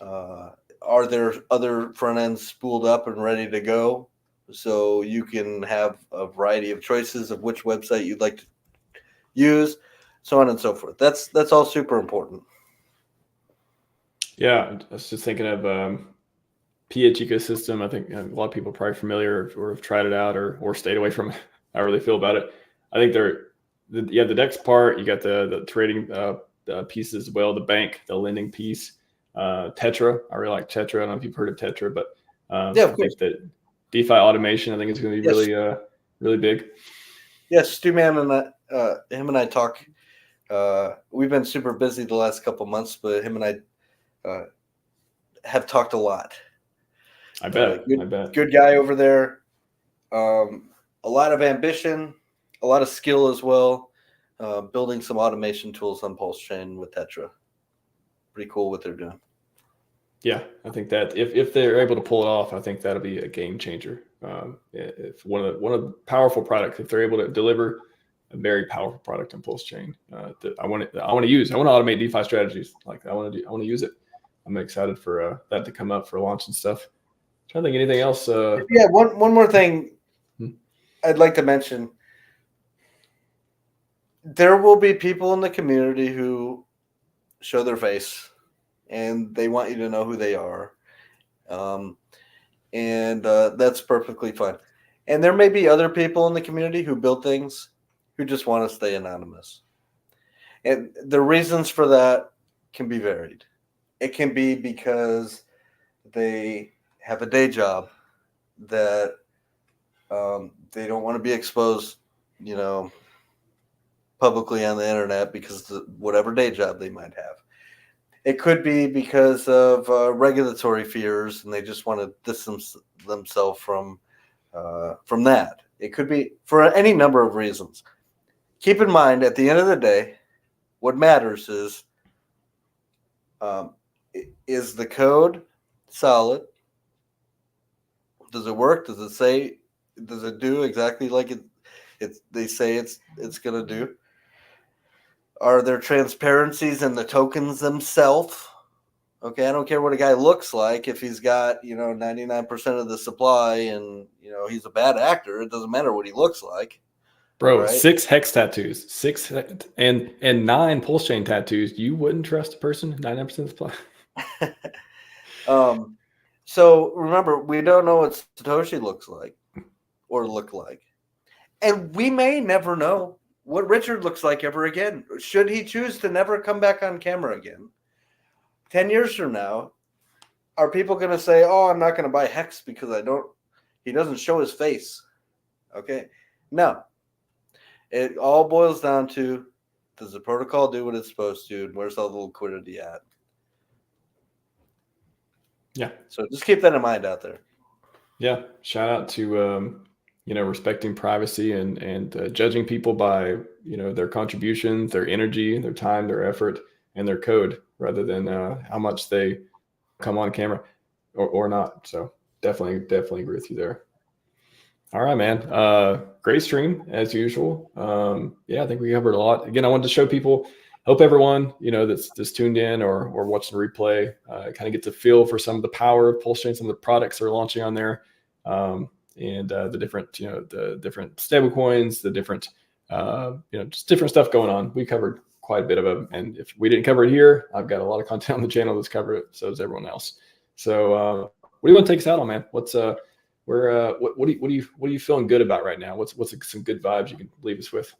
Are there other front ends spooled up and ready to go, so you can have a variety of choices of which website you'd like to use, so on and so forth. That's all super important. Yeah, I was just thinking of PH ecosystem. I think a lot of people are probably familiar or have tried it out or stayed away from it. However they feel about it. I think you have the DEX part, you got the trading piece as well, the bank, the lending piece, Tetra. I really like Tetra. I don't know if you've heard of Tetra, but yeah, of course. I think that DeFi automation, I think it's going to be really big. Yes, Stu Man and him and I talk. We've been super busy the last couple months, but him and I have talked a lot. I bet. Good guy over there. A lot of ambition, a lot of skill as well. Building some automation tools on PulseChain with Tetra. Pretty cool what they're doing. Yeah, I think that if they're able to pull it off, I think that'll be a game changer. If one of the powerful products, if they're able to deliver a very powerful product on PulseChain, that I want to automate DeFi strategies. Like I want to use it. I'm excited for that to come up for launch and stuff. I'm trying to think anything else. Yeah, one more thing I'd like to mention. There will be people in the community who show their face, and they want you to know who they are, and that's perfectly fine. And there may be other people in the community who build things who just want to stay anonymous, and the reasons for that can be varied. It can be because they have a day job that they don't want to be exposed, publicly on the internet because of whatever day job they might have. It could be because of regulatory fears, and they just want to distance themselves from that. It could be for any number of reasons. Keep in mind, at the end of the day, what matters is the code solid? Does it work? Does it do exactly like they say it's going to do? Are there transparencies in the tokens themselves? Okay, I don't care what a guy looks like. If he's got 99% of the supply and he's a bad actor, it doesn't matter what he looks like. Bro, right? 6 hex tattoos, 6 and 9 PulseChain tattoos. You wouldn't trust a person 99% of the supply. So remember, we don't know what Satoshi looks like or look like, and we may never know what Richard looks like ever again. Should he choose to never come back on camera again, 10 years from now, are people going to say, "Oh, I'm not going to buy Hex because he doesn't show his face"? Okay, no. It all boils down to, does the protocol do what it's supposed to, and where's all the liquidity at? Yeah. So just keep that in mind out there. Yeah. Shout out to respecting privacy and judging people by their contributions, their energy, their time, their effort, and their code, rather than how much they come on camera or not. So definitely agree with you there. All right, man. Great stream as usual. Yeah, I think we covered a lot. Again, I wanted to show people. Hope everyone that's tuned in or watching the replay kind of gets a feel for some of the power of PulseChain, some of the products they're launching on there. and the different, the different stable coins, the different, just different stuff going on. We covered quite a bit of them, and if we didn't cover it here, I've got a lot of content on the channel that's covered it. So does everyone else. So what do you want to take us out on, man? What are you feeling good about right now? What's some good vibes you can leave us with?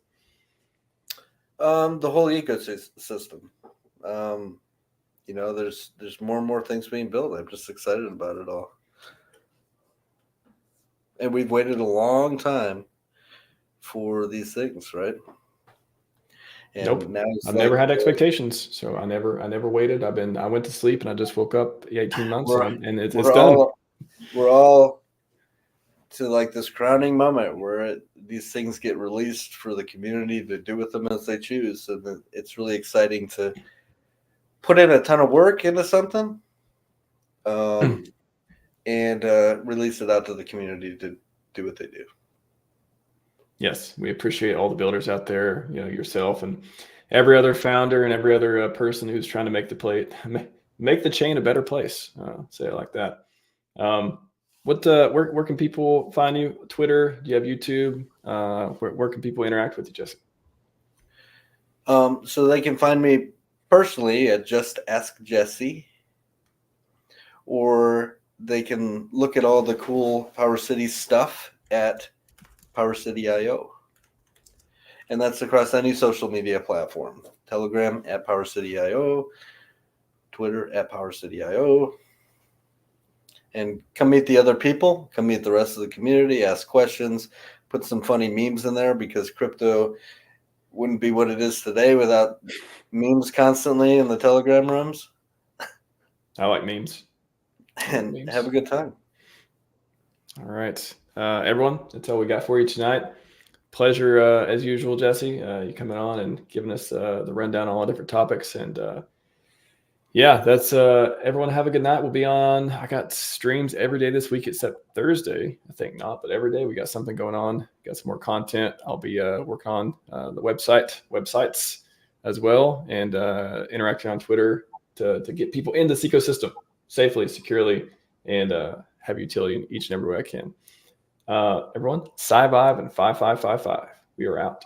The whole ecosystem. There's more and more things being built. I'm just excited about it all. And we've waited a long time for these things, right? And nope. Now I've never had expectations, so I never waited. I went to sleep and I just woke up 18 months and it's done. We're all to like this crowning moment where these things get released for the community to do with them as they choose. And it's really exciting to put in a ton of work into something and release it out to the community to do what they do. Yes, we appreciate all the builders out there, yourself and every other founder and every other person who's trying to make the chain a better place. Say it like that. Where can people find you? Twitter? Do you have YouTube? Where can people interact with you, Jesse? So they can find me personally at JustAskJesse, or they can look at all the cool PowerCity stuff at PowerCity.io. And that's across any social media platform. Telegram at PowerCity.io, Twitter at PowerCity.io. And come meet the other people, come meet the rest of the community, ask questions, put some funny memes in there, because crypto wouldn't be what it is today without memes constantly in the Telegram rooms. I like memes. And have a good time. All right. Everyone, that's all we got for you tonight. Pleasure, as usual, Jesse, you coming on and giving us the rundown on all the different topics. And yeah, that's everyone have a good night. We'll be on. I got streams every day this week except Thursday. I think not, but every day we got something going on. Got some more content. I'll be working on the websites as well, and interacting on Twitter to get people in this ecosystem safely, securely, and have utility in each and every way I can. Everyone, Scivive and 5555. We are out.